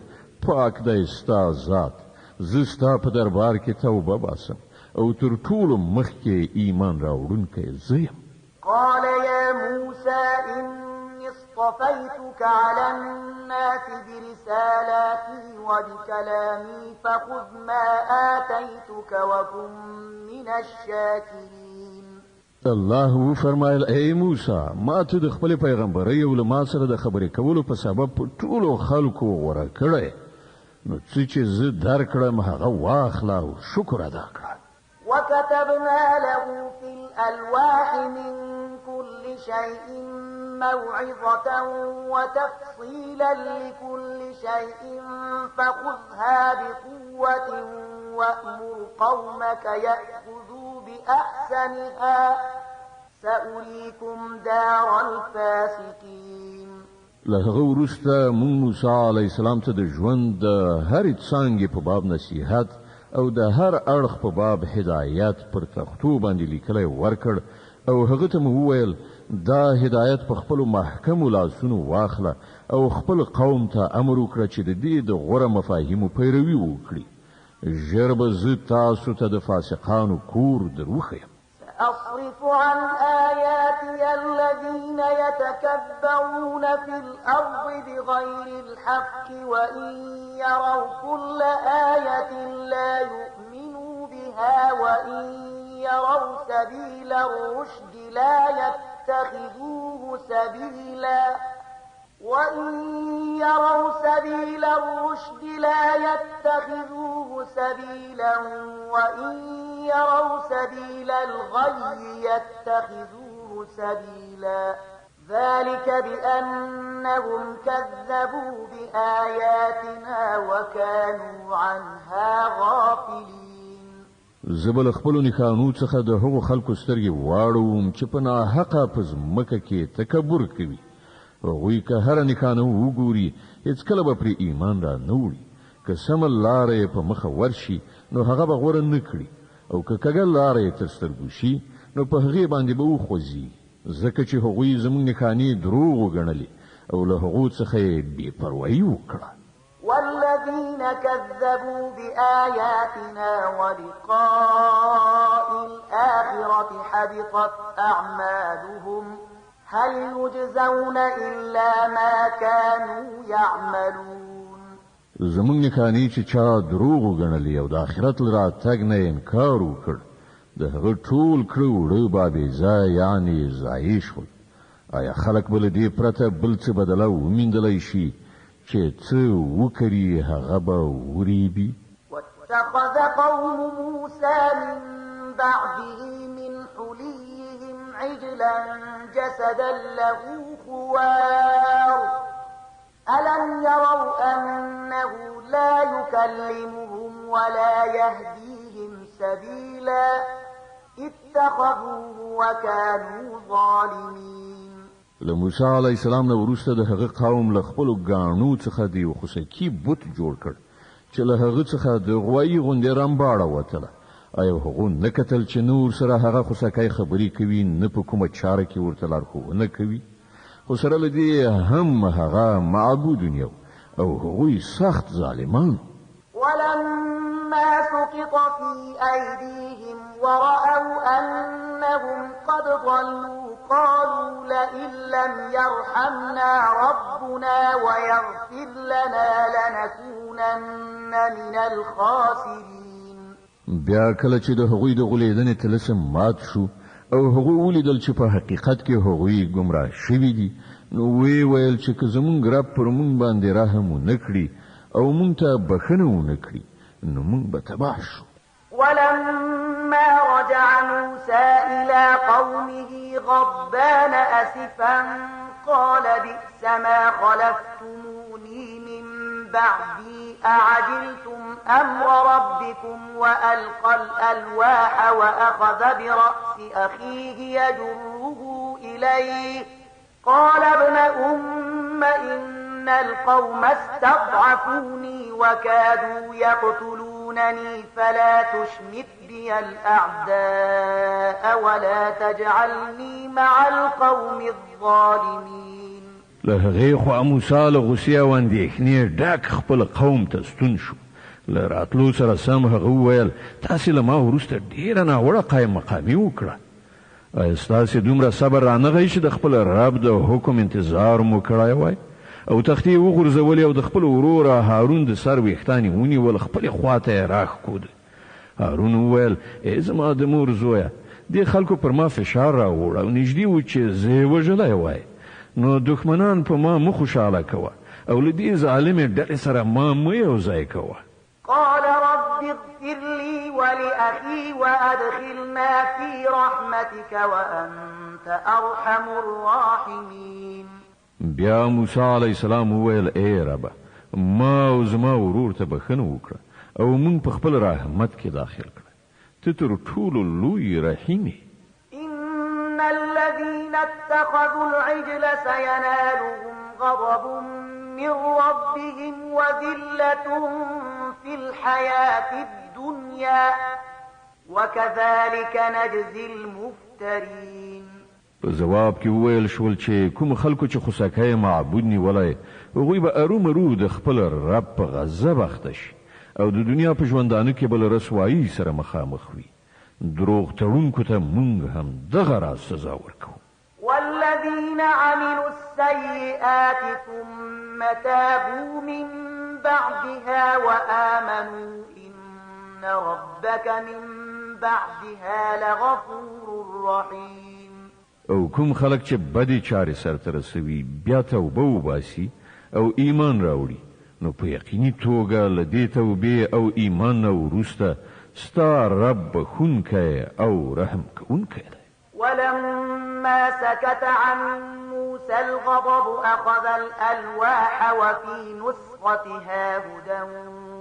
پاک دی ستا ذات، زه ستا په دربار کې توبه باسم او تر ټولو مخکې ایمان راوړونکی زه یم.
قال يا موسى إني اصطفيتك على الناس برسالاتي وبكلامي فخذ ما آتيتك وكن من الشاكرين.
الله فرمایل ای موسی ما ته د خپل پیغمبري او له ما سره د خبرې کولو په سبب په ټولو خلکو غوره کړی، نو څه چې زه درکړم هغه واخله او شکر ادا کړه.
وكتبنا له في الألواح من كل شيء موعظة وتفصيلا لكل شيء فخذها بقوة وأمر قومك يأخذوا بأحسنها سأريكم دار الفاسقين.
له هغه وروسته مونږ موسی علیه السلام ته د ژوند د هرې څانګې په باب نصیحت او د هر اړخ په باب هدایت پر تختو باندې لیکلی ورکړ او هغه ته مو وویل دا هدایت په خپلو محکمو لاسونو واخله او خپل قوم ته امر وکړه چې د دې د غوره مفاهیمو پیروي وکړي. ژر به زه تاسو ته د فاسقانو کور در وښیم.
سأصرف عن آياتي الذين يتكبرون في الأرض بغير الحق وإن يروا كل آية لا يؤمنوا بها وإن يروا سبيل الرشد لا يتخذوه سبيلا وإن يروا سبيل الرشد لا يتخذوه سبيلا وإن يروا سبيل الغي يتخذوه سبيلا ذلك بأنهم كذبوا بآياتنا وكانوا عنها غافلين.
زبل خپلو نښانو څخه د هغو خلکو سترګې واړوم چې په ناحقه په ځمکه کې تکبر کوي. هغوی که هره نښانه وګوري هېڅکله به پرې ایمان را نه وړي. که سمه لاره یې په مخه ورشي نو هغه به غوره نه کړي او که کږه لاره یې تر سترګو شي نو په هغې باندې به وخوځي، ځکه چې هغوی زموږ نښانې دروغ وګڼلې او له هغو څخه یې بې پروایي وکړه.
والذين كذبوا بآياتنا ولقاء الآخرة حبطت أعمالهم هل يجزون إلا ما كانوا يعملون.
زموږ نښانې چې چا دروغ وګڼلې او د آخرت له راتګ نه انکار وکړ د هغه ټول کړه وړه به بېځایه یعنې ضایع شول. آیا خلک به له دې پرته بل څه بدله وموندلی شي چې څه وکړي هغه به وریبي؟
واتخذ قوم موسى من بعده من حليهم عجلا جسدا له خوار ألم يروا أنه لا يكلمهم ولا يهديهم سبيلا اتخذوه وكانوا ظالمين.
له موسی علیه السلام نه وروسته د هغه قوم له خپلو ګاڼو څخه د یو خوسکي بت جوړ کړ چې له هغه څخه د غوایي غوندې رمباړه وتله. آیا هغو نه کتل چې نور سره هغه خوسکی خبرې کوي نه په کومه چاره کې ورته لارښوونه کوي؟ خو سره له دې هم هغه معبود یو او هغوی سخت ظالمان.
ولما سقط في أيديهم ورأوا أنهم قد ضلوا قالوا لئن لم يرحمنا ربنا ويغفر لنا لنكونن من الخاسرين.
بیا کله چې د هغوی د غولېدنې طلسم مات شو او هغوی ولیدل چې په حقیقت کې هغوی ګمراه شوي دي نو وی ویل چې که زمونږ رب پر مونږ باندې رحم ونه کړي او مونږ ته بخښنه ونه کړي نو مونږ به تباه شو.
ولما رجع موسى إلى قومه غضبان أسفا قال بئس ما خلفتموني من بعدي أعجلتم أمر ربكم وألقى الألواح وأخذ برأس أخيه يجره إليه قال ابن أم إن القوم استضعفوني وكادوا يقتلونني فلا تشمت بي الأعداء ولا تجعلني مع القوم الظالمين.
له هغې خوا موسی له غوسې او اندېښنې ډک خپل قوم ته ستون شو. له راتلو سره سم هغه وویل تاسې له ما وروسته ډېره ناوړه قایم مقامي وکړه. ایا ستاسې دومره صبر رانغی چې د خپل رب د حکم انتظار مو کړی وای او تختې یې وغورځولې او د خپل ورور هارون د سر ویښتان یې ونیول خپلې خواته یې راښکود. هارون وویل ای زما د مور زویه دې خلکو پر ما فشار راوړ او نږدې و چې زه یې وژلی وای نو دښمنان په ما مه خوشحاله کوه او له دې ظالمې ډلې سره ما مه یوځای کوه.
قال رب اغفر لي ولأخي وأدخلنا في رحمتك وأنت أرحم الراحمين.
بیا موسی علیه السلام وویل ای رب ما او زما ورور ته بخښنه وکړه او مونږ په خپل رحمت کې داخل کړه. ته تر ټولو لوی رحیم یې.
إن الذين اتخذوا العجل سينالهم غضب من ربهم وذلة في الحياة الدنيا وكذلك نجزي المفترين.
په جواب کې وویل شول چې کوم خلکو چې خوساکه معبود نیولای هغوی به ارومرو د خپل رب په غضب اخته شي او د دنیا په ژوندانه کې بل رسوایی سره مخامخ وي. دروغ تړونکو ته مونږ هم دغه راز سزا ورکوو.
والذين عملوا السيئات ثم تابوا من بعدها وآمنوا إن ربك من بعدها لغفور رحيم.
او کوم خلک چې بدې چارې سرته رسوي بیا توبه وباسي او ایمان راوړي نو په یقیني توګه له دې توبې او ایمان نه وروسته ستا رب بخښونکی او رحم کوونکی دی.
ولما سكت عن موسى الغضب أخذ الألواح وفي نسختها هدى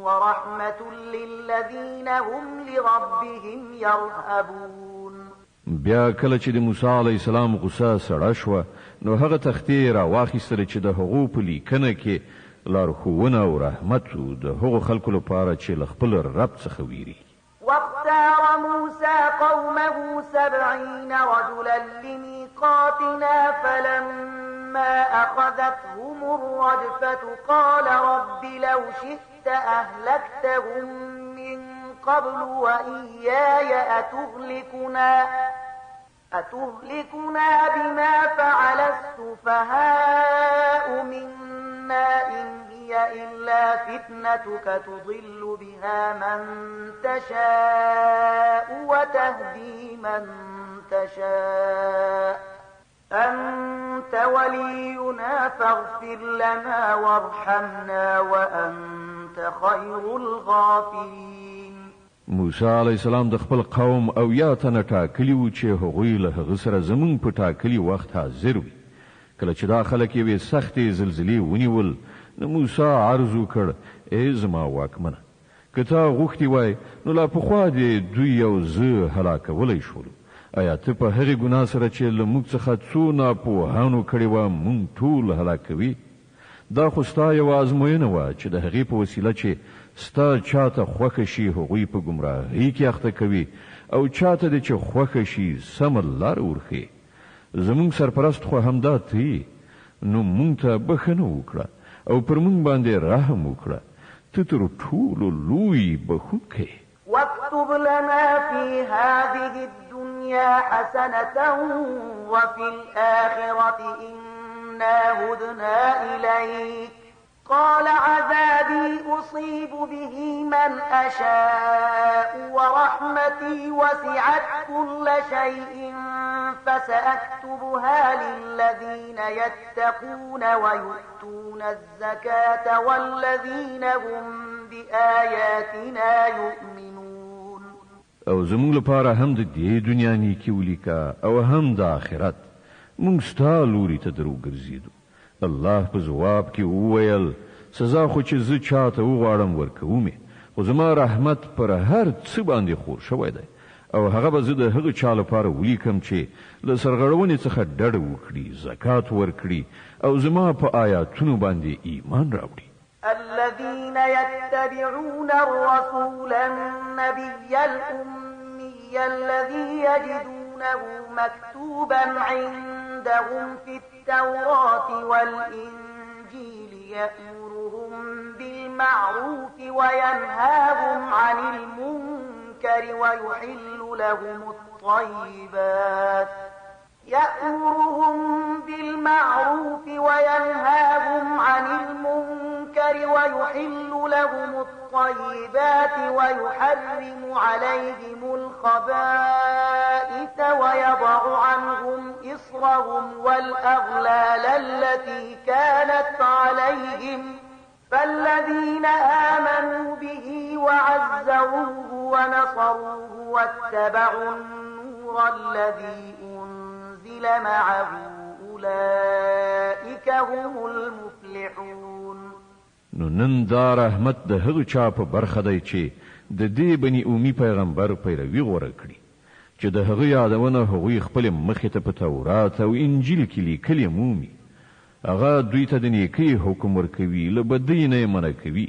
ورحمة للذين هم لربهم يرهبون.
بیا کله چې د موسی علیه السلام غصه سړه شوه نو هغه تختې راواخیستله چې د هغو په لیکنه کې لارښوونه او رحمت و د هغو خلکو لپاره چې له خپل رب څخه ویریږي.
واختار موسى قومه 70 رجلا لميقاتنا فلما أخذتهم الرجفة قال رب لو شئت أهلكتهم من قبل وإياي أتهلكنا بما فعل السفهاء منا إن هي إلا فتنتك تضل بها من تشاء وتهدي من تشاء أنت ولينا فاغفر لنا وارحمنا وأنت خير الغافرين.
موسی علیه السلام د خپل قوم او یا تنه ټاکلي و چې هغوی له هغه سره زمونږ په ټاکلي وخت حاضر وي. کله چې دا خلک یوې سختې زلزلې ونیول نو موسی عرض وکړ ای زما واکمنه که تا غوښتي وای نو لا پخوا دې دوی او زه هلاکولی شولو. آیا ته په هغې ګناه سره چې له موږ څخه څو ناپوهانو کړې وه موږ ټول هلاکوي؟ دا خو ستا یوه ازموینه وه چې د هغې په وسیله چې ستا چاته خوښه شي هغوی په ګمراهۍ کې اخته کوي او چاته دې چې خوښه شي سمه لاره ورښیي. زموږ سرپرست خو همدا ته نو موږ ته بښنه وکړه او پر موږ باندې رحم وکړه. ته تر ټولو لوی بښونکی.
واكتب لنا في هذه الدنيا حسنة وفي الآخرة إنا هدنا إليك قال عذابي أصيب به من أشاء ورحمتي وسعت كل شيء فسأكتبها للذين يتقون ويؤتون الزكاة والذين هم بآياتنا يؤمنون.
او زموږ لپاره هم د دې دنیا نیکي ولیکه او هم د آخرت. موږ ستا لوري ته درو ګرځېدو. الله په ځواب کې وویل سزا خو چې زه چاته وغواړم ورکوم خو زما رحمت پر هر څه باندې خور شوی دی او هغه به زه د هغه چا لپاره ولیکم چې له سرغړونې څخه ډډه وکړي زکات ورکړي او زما په آیاتونو باندې ایمان راوړي
الذين يتبعون الرسول النبي الأمي الذي يجدونه مكتوبا عندهم في التوراة والإنجيل يأمرهم بالمعروف وينهاهم عن المنكر ويحل لهم الطيبات ويحل لهم الطيبات ويحرم عليهم الخبائث ويضع عنهم إصرهم والأغلال التي كانت عليهم فالذين آمنوا به وعزروه ونصروه واتبعوا النور الذي أنزل معه أولئك هم المفلحون.
نو نن دا رحمت د هغه چا په برخه دی چې د دې بني اومي پیغمبر پیروي غوړه کړي چې د هغه یادونه هغوی خپل مخې ته په تورات او انجیل کې لیکلي مومي هغه دوی ته د نیکۍ حکم ورکوي له بدۍ نه منع کوي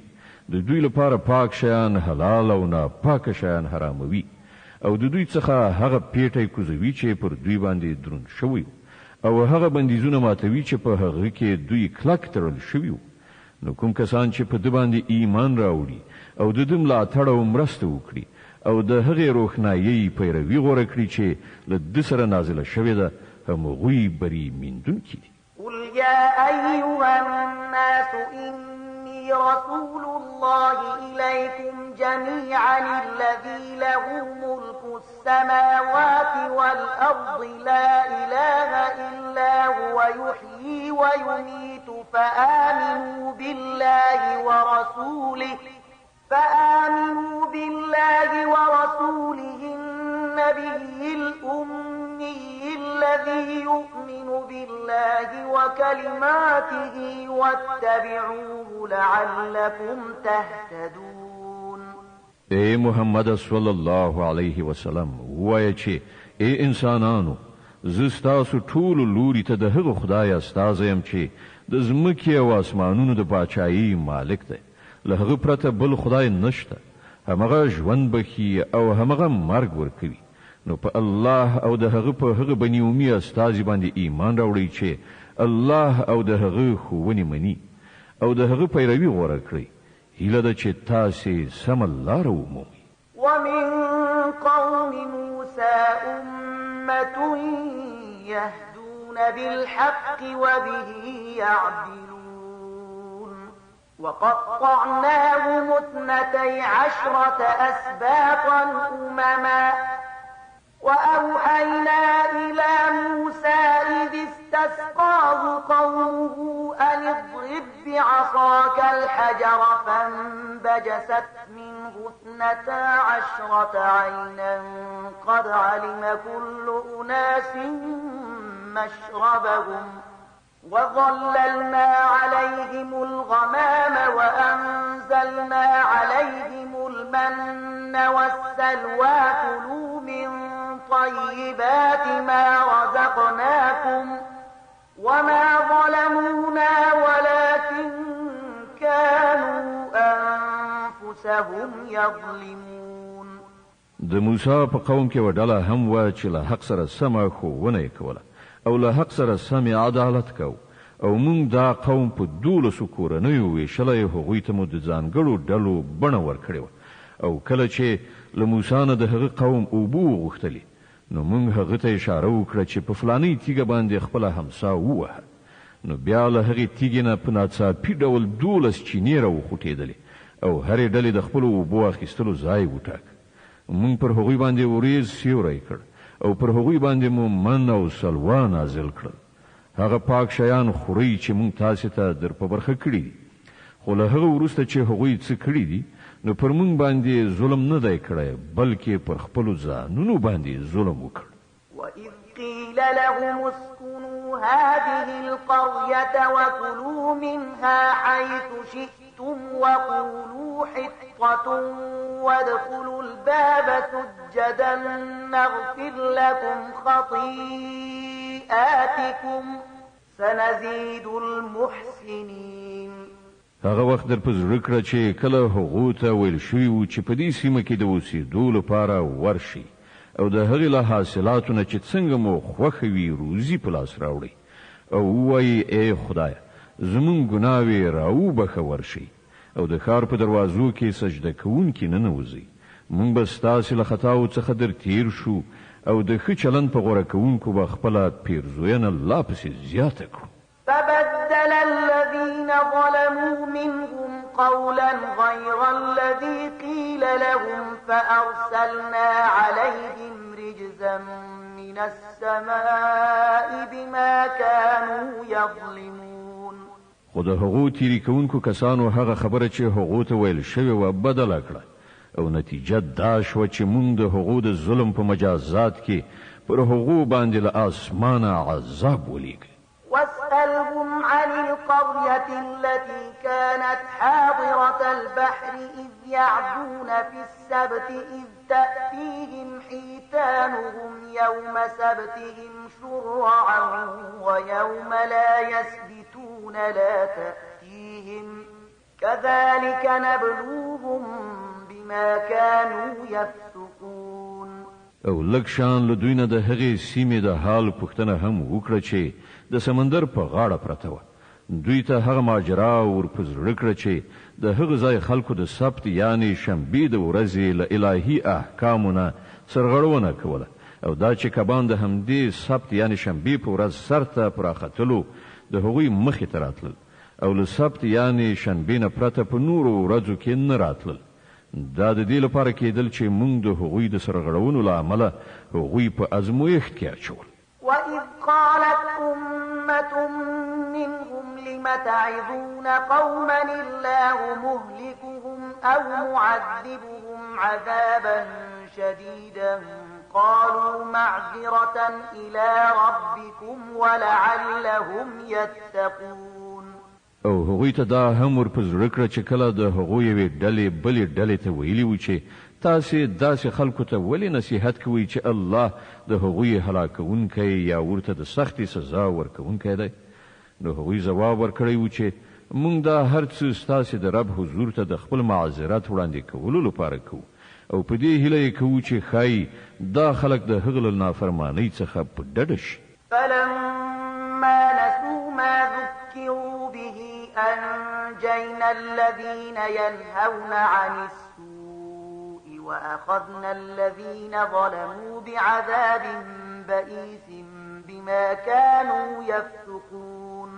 د دوی لپاره پاک شیان حلال او ناپاک شیان حراموي او د دوی څخه هغه پیټی کوزوي چې پر دوی باندې دروند شوی او هغه بندیزونه ماتوي چې په هغه کې دوی کلک تړل شوي نو کوم کسان چې په دې باندې ایمان راوړي او د دې ملاتړ او مرسته وکړي او د هغې روښنایي پیروي غوره کړي چې له دې سره نازله شوې ده همغوی بری میندونکي دي.
قل يا أيها الناس إني رسول الله إليكم جميعا الذي له ملك السماوات والأرض لا إله إلا هو يحيي ويميت فآمنوا بالله ورسوله النبي الأمي الذي يؤمن بالله وكلماته واتبعوه لعلكم تهتدون.
اے محمد صلی الله علیه وسلم وایي چې اے انسانانو زه ستاسو ټولو لوري ته د هغه خدای استازی یم چې د ځمکې او اسمانونو د پاچایي مالک دی له هغه پرته بل خدای نشته همغه ژوند بخي او همغه مرګ ورکوي نو په الله او د هغه په هغه بني اومي استازي باندې ایمان راوړئ چې الله او د هغه ښوونې مني او د هغه پیروي غوره کړئ هیله ده چې تاسې سمه لاره ومومئ.
ومن قوم موسى أمة يهدون بالحق وبه يعدلون وقطعناهم 12 أسباطا أمما وأوحينا إلى موسى إذ استسقاه قومه أن اضرب بعصاك الحجر فانبجست منه 12 عينا قد علم كل أناس مشربهم وظللنا عليهم الغمام وأنزلنا عليهم المن والسلوى كلوا من طيبات ما رزقناكم وما ظلمونا ولكن كانوا أنفسهم يظلمون.
د موسی په قوم کې وډاله هم و چې له حق سره سمه ښوونه کوله او له حق سره سمې عدالت کو او موږ دا قوم په 12 کورنیو ویشلی هغوی ته مو د ځانګړو ډلو بڼه ورکړې او کله چې له موسی نه د هغه قوم اوبه وغوښتلې نو موږ هغه ته اشاره وکړه چې په فلاني تیږه باندې خپله همسا ووهه نو بیا له هغې تیږې نه په ناڅاپي ډول 12 چینې راوخوټېدلې او هرې ډلې د خپلو اوبو اخیستلو ځای وټاکه موږ پر هغوی باندې وریځ سیوری کړ او پر هغوی باندې مو من او سلوا نازل کړل هغه پاک شیان خوري چې موږ تاسو ته در په برخه کړی دي خو له هغه وروسته چې هغوی څه کړي دي نو پر موږ باندې ظلم نه دی کړی بلکې پر خپلو ځانونو باندې ظلم وکړ.
وَإِذْ قِيلَ لَهُمُ اسْكُنُوا هذه القرية وكلوا منها حيث شئتم وقولوا حطة وادخلوا الباب سجدا نغفر لكم خطيئاتكم سنزيد المحسنين.
هغه وخت در په زړه کړه چې کله هغو ته ویل شوي وو چې په دې سیمه کې د اوسېدو لپاره ورشي او د هغې له حاصلاتو نه چې څنګه مو خوښه وي روزي په لاس راوړئ او ووایي ای خدایه زموږ ګناوې راوبخه ورشي او د ښار په دروازو کې سجده کوونکي ننوځئ موږ به ستاسې له خطاو څخه در تیر شو او د ښه چلند په غوره کوونکو به خپله پیرزوینه لا پسې زیاته کړو.
فبدل الذين ظلموا منهم قولا غير الذي قيل لهم فأرسلنا عليهم رجزا من السماء بما كانوا يظلمون.
خو د هغو تیری کوونکو کسانو هغه خبره چې هغو ته ویل شوې وه بدله کړه او نتیجه دا شوه چې موږ د هغو د ظلم په مجازات کې پر هغو باندې له آسمانه عذاب ولیږه.
واسألهم عن القرية التي كانت حاضرة البحر إذ يعدون في السبت إذ تأتيهم حيتانهم يوم سبتهم شرعا ويوم لا يسبتون لا تأتيهم كذلك نبلوهم بما كانوا يفسقون.
او لکشان له دوی نه د هغې سیمې د حال پوښتنه هم وکړه چې د سمندر په غاړه پرته وه. دوی ته هغه ماجرا ور په زړه کړه چې د هغه ځای خلکو د سبت یعنې شنبې د ورځې له الهي احکامو نه سرغړونه کوله او دا چې کبان د همدې سبت یعنې شنبې په ورځ سر ته پراختلو د هغوی مخې ته راتلل او له سبت یعنې شنبې نه پرته په نورو ورځو کې نه راتلل. دا د دې لپاره کېدل چې موږ د هغوی د سرغړونو له امله هغوی په ازمویښت کې اچول.
وإذ قالت أمة منهم لم تعظون قوما الله مهلكهم أو معذبهم عذابا شديدا قالوا معذرة إلى ربكم ولعلهم يتقون.
او هغوی ته دا هم ور په زړه کړه چې کله د هغوی یوې ډلې بلې ډلې ته ویلي وو چې تاسې داسې خلکو ته ولې نصیحت کوئ چې الله د هغوی هلاکونکی یا ورته د سختې سزا ورکوونکی دی. نو هغوی ځواب ورکړی و چې موږ دا هر څه ستاسې د رب حضور ته د خپل معذرت وړاندې کولو لپاره کوو او په دې هیله یې کوو چې ښایي دا خلک د هغه له نافرمانۍ څخه په ډډه شي.
فلما نسوا ما ذكروا به أنجينا الذين ينهون عن السوء وأخذنا الذين ظلموا بعذاب بئيس بما كانوا يفسقون.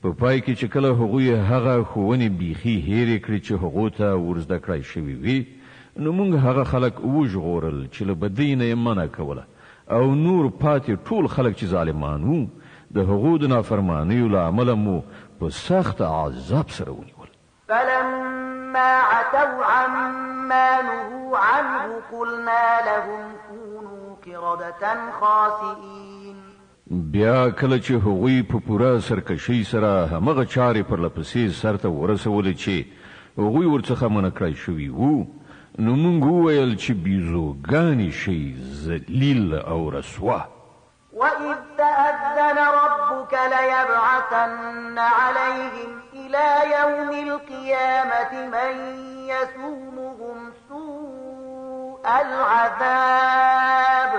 په پای کې چې کله هغوی هغه ښوونې بیخي هېرې کړې چې هغو ته ورزده کړی شوي وي نو موږ هغه خلک وژغورل چې له بدۍ نه یې منع کوله او نور پاتې ټول خلک چې ظالمان وو د هغو د نافرمانیو له امله مو په سخت عذاب سره ونیول.
فلما عتوا عما نهوا عنه قلنا لهم كونوا قردة خاسئين.
بیا کله چې هغوی په پوره سرکشۍ سره همغه چارې پرلپسې سرته ورسولې چې هغوی ورڅخه منع کړی شوي وو نو موږ وویل چې بیزوګانې شئ ذلیل او رسوا.
وإذ تأذن ربك ليبعثن عليهم إلى يوم القيامة من يسومهم سوء العذاب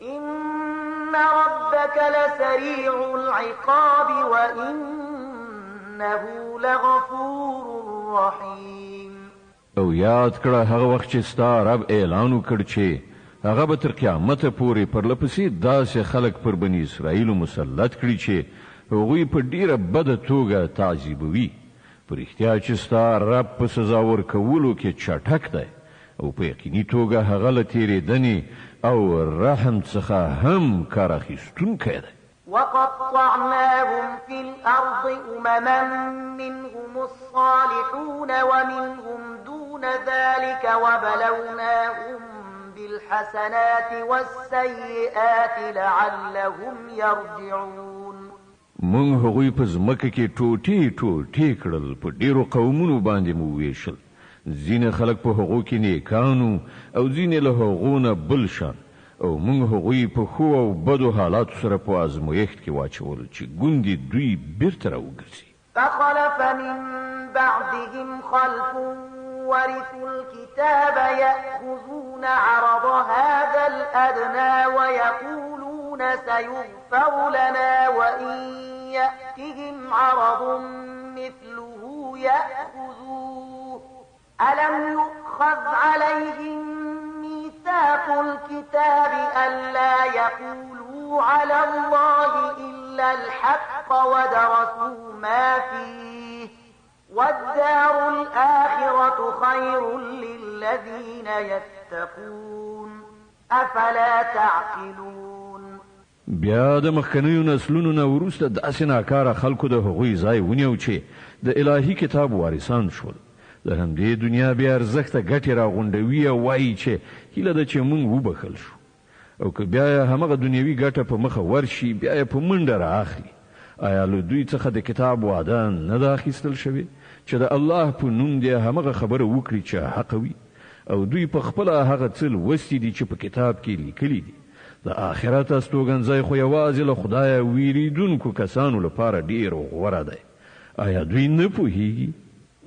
إن ربك لسريع العقاب وإنه لغفور رحيم.
او یاد کړه هغه وخت چې ستا رب اعلان وکړ چې هغه به تر قیامته پورې پرلپسې داسې خلک پر بني اسرائیلو مسلط کړي چې هغوی په ډیره بده توګه تعذیبوي. په رښتیا چې ستا رب په سزا ورکولو کې چټک دی او په یقیني توګه هغه له تېرېدنې او رحم څخه هم کار اخیستونکی دی.
وقطعناهم في الأرض أمما منهم الصالحون ومنهم دون ذلك وبلوناهم بالحسنات والسيئات لعلهم يرجعون
مونږ هغوی په ځمکه کې ټوټې کړل، په ډیرو قومونو باندې مو ویشل. ځینې خلک په هغو کې نیکانو او ځینې له هغو نه بل شان، او مونږ هغوی په ښو او بدو حالاتو سره په ازمویښت کې واچول چې ګوندې دوی بیرته راوګرځي.
فخلف من بعدهم خلف ورثوا الكتاب يأخذون عرض هذا الأدنى ويقولون سيغفر لنا وإن يأتهم عرض مثله يأخذوه ألم يؤخذ عليهم ميثاق الكتاب ألا يقولوا على الله إلا الحق ودرسوا ما فيه والدار الآخرة خير للذين يتقون أفلا تعقلون.
بیا د مخکنیو نسلونو نه وروسته داسې ناکاره خلکو د هغوی ځای ونیو چې د الهي کتاب وارثان شول. د همدې دنیا بیا ارزښته ګټې راغونډوي او وایي چې هیله ده چې مونږ وبخل شو، او که بیا همغه دنیوي ګټه په مخه ورشي بیا یې په منډه رااخلي. آیا له دوی څخه د کتاب وعده نه ده اخیستل شوې چې د الله په نوم دې همغه خبره وکړي چې حق وي، او دوی په خپله هغه څه لوستي دي چې په کتاب کې لیکلي دي. د آخرت استوګنځی خو یوازې له خدایه ویریدونکو کسانو لپاره ډېر غوره دی. آیا دوی نه پوهیږي؟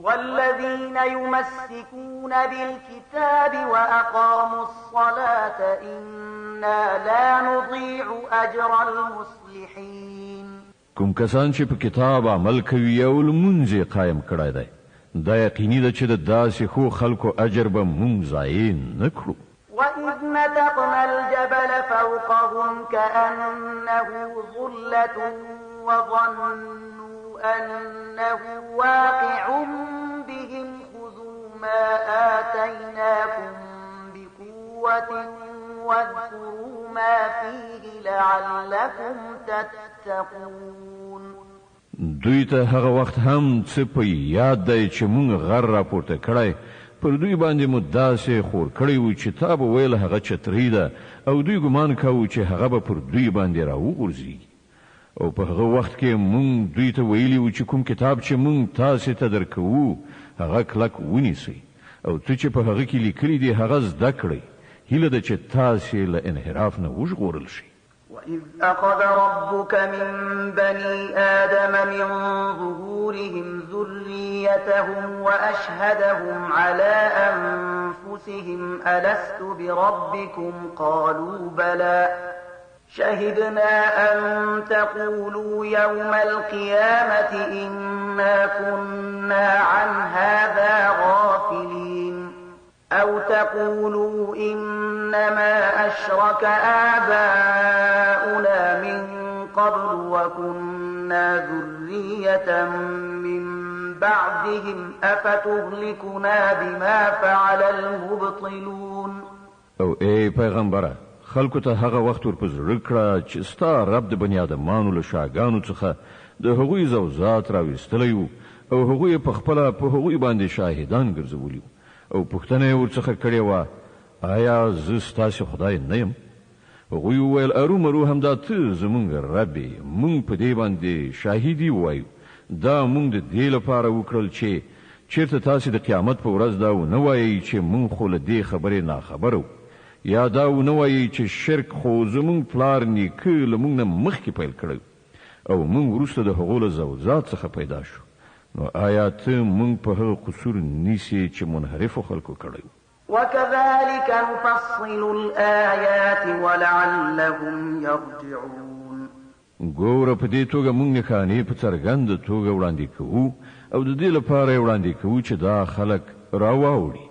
والذين يمسكون بالكتاب وأقاموا الصلاة إنا لا نضيع أجر المصلحين.
کوم کسان چې په کتاب عمل کوي او لمونځ قائم کړی دی، دا یقیني ده چې د داسې ښو خلکو اجر به مونږ ضایع نه کړو.
وإذ نتقنا الجبل فوقهم كأنه ظلة وظنوا أنه واقع بهم خذوا ما آتيناكم بقوة واذكروا ما فيه لعلكم تتقون.
دوی ته هغه وخت هم څه په یاد دی چې مونږ غر راپورته کړی، پر دوی باندې مو داسې خور کړی و چې تا به ویل هغه چترۍ ده، او دوی ګمان کوو چې هغه به پر دوی باندې راوغورځي. او په هغه وخت کې مونږ دوی ته ویلي و چې کوم کتاب چې مونږ تاسې ته درکوو هغه کلک ونیسئ، او څه چې په هغه کې لیکلي دي هغه زده کړئ. هیله ده چې تاسې له انحراف نه وژغورل شئ.
وإذ أخذ ربك من بني آدم من ظهورهم ذريتهم وأشهدهم على أنفسهم ألست بربكم قالوا بلى شهدنا أن تقولوا يوم القيامة إنا كنا عن هذا غافلين أو تقولوا إنما أشرك آباؤنا من قبل وكنا ذرية من بعدهم أفتهلكنا بما فعل المبطلون.
او اے پیغمبره، خلکو ته هغه وخت ور پزړه کړه چې ستا رب د بنی آدمانو له شاګانو څخه د هغوی زوزات راوستلی وو، او هغوی په خپله په هغوی باندې شاهدان ګرځولي، او پوښتنه یې ورڅخه کړې وه آیا زه ستاسې خدای نه یم؟ هغوی وویل ارومرو همدا ته زمونږ رب یې، مونږ په دې باندې شاهدي ووایو. دا مونږ د دې لپاره وکړل چې چېرته تاسې د قیامت په ورځ دا ونه وایئ چې مونږ خو له دې خبرې ناخبره وو، یا دا ونه وایئ چې شرک خو زمونږ پلار نیکه له مونږ نه مخکې پیل کړی او مونږ وروسته د هغو له زوزات څخه پیدا شو. نو آیا ته مونږ په هغه قصور نیسې چې منحرفو خلکو کړی؟
وكذلك نفصل الآيات ولعلهم يرجعون.
ګوره په دې توګه مونږ نښانې په څرګنده توګه وړاندې کوو، او د دې لپاره وړاندې کوو چې دا خلک راواوړي.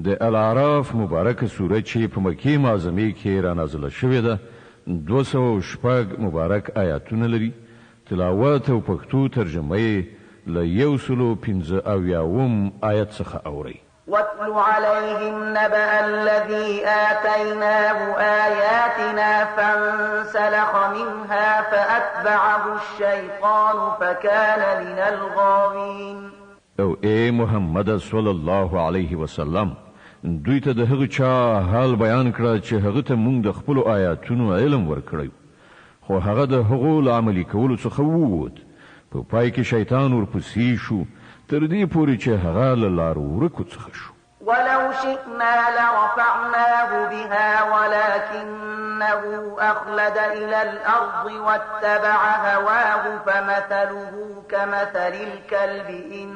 د الاعراف مبارکه سوره چې په مکې معظمې کې را نازله شوې ده 206 مبارک آیاتونه لري. تلاوت او پښتو ترجمه یې له 115 آیت څخه اوري.
واتل عليهم نبأ الذي آتيناه آياتنا فانسلخ منها فأتبعه الشيطان فكان من الغاوين.
او اے محمد صلی الله علیه وسلم، دوی ته د هغه چا حال بیان کړه چې هغه ته موږ د خپل آیاتونو علم ورکړی خو هغه د هغو له عملي کولو څخه ووت په پای کې شیطان ورپسې شو تر دې پورې چې هغه له لارو ورکو څخه شو.
ولو شئنا لرفعناه بها ولكنه أخلد إلى الأرض واتبع هواه فمثله كمثل الكلب إن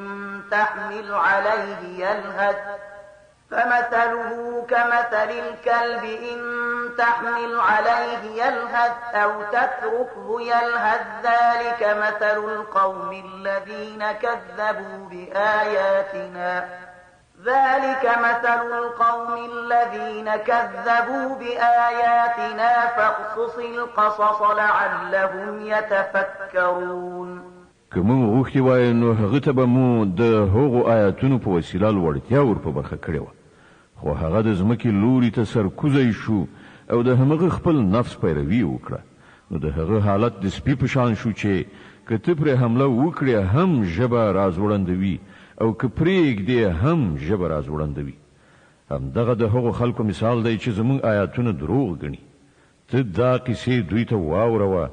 تحمل عليه يلهث أو تتركه يلهث ذلك مثل القوم الذين كذبوا بآياتنا فاقصص القصص لعلهم يتفكرون.
کوم وختي وای نو هغه ته به مو د هغو آیاتونو په وسیله لوړتیا ور په برخه کړې و خو هغه د ځمکې لوري ته سرکوزی شو او د همغه خپل نفس پیروي وکړه نو د هغه حالت د سپي په شان شو چې کته پر حمله وکړي هم ژبه رازوړندوي او کپریږدي هم ژبه رازوړندوي. هم دغه د هغو خلکو مثال دی چې زموږ آیاتونه دروغ ګڼي. ته دا کیسې دوی ته واوروه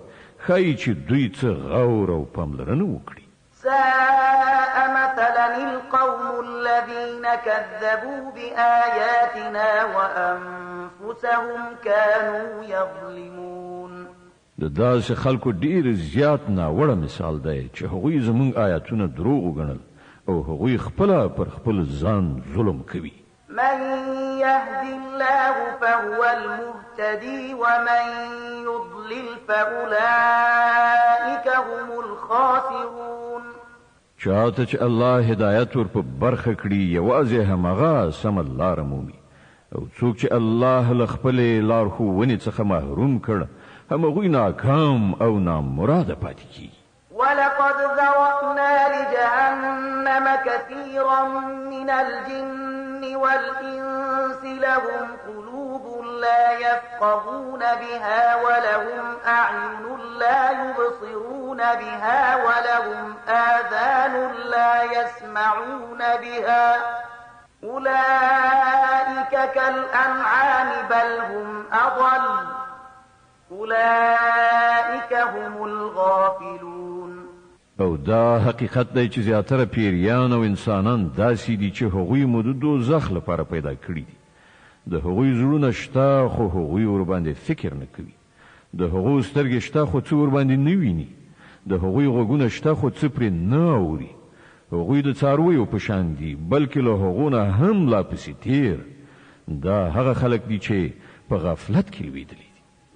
خای چې دوی څه غور او پاملرنه وکړي.
ساء مثلا القوم الذين كذبوا بآياتنا وأنفسهم كانوا يظلمون.
د داسې خلکو ډیر زیات ناوړه مثال دی چې هغوی زموږ آیاتونه دروغ وګڼل او هغوی خپل پر خپل ځان ظلم کوي.
من يهد الله فهو المهتدي ومن يضلل فأولئك هم الخاسرون.
چاته چې الله هدایت ور په برخه کړي یوازې همغه سم لار مومي او څوک چې الله له خپل لار ښوونې څخه محروم کړ همغوی ناکام او نامراده پاتې کیږي.
ولقد ذرأنا لجهنم كثيرا من الجن والإنس لهم قلوب لا يفقهون بها ولهم أعين لا يبصرون بها ولهم آذان لا يسمعون بها أولئك كالأنعام بل هم أضل أولئك هم الغافلون.
او دا حقیقت دی چې زیاتره پیریان او انسانان داسې دي چې هغوی مو د دوزخ لپاره پیدا کړي دي. د هغوی زړونه شته خو هغوی ور باندې فکر نه کوي. د هغوی سترګې شته خو څه ور باندې نه ویني. د هغوی غوږونه شته خو څه پرې نه اوري. هغوی د څارویو په شان دي بلکې له هغو نه هم لا پسې تیر. دا هغه خلک دي چې په غفلت کې لویدلي.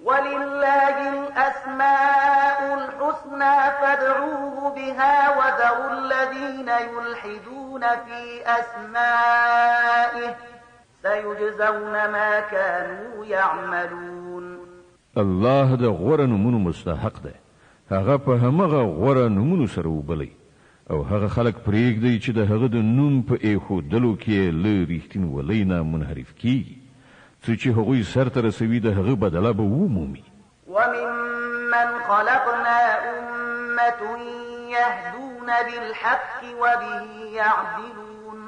ولله الأسماء الحسنى فادعوه بها وذروا الذين يلحدون في أسمائه سيجزون ما كانوا يعملون.
الله د غوره نومونو مستحق دی. هغه په همغه غوره نومونو سره وبلی او هغه خلک پرېږدي چې د هغه د نوم په ایښودلو کې له ریښتینولۍ نه منحرف کیږي څه چې هغوی سرته رسوي د هغه بدله به ومومي.
وممن خلقنا أمة يهدون بالحق وبه يعدلون.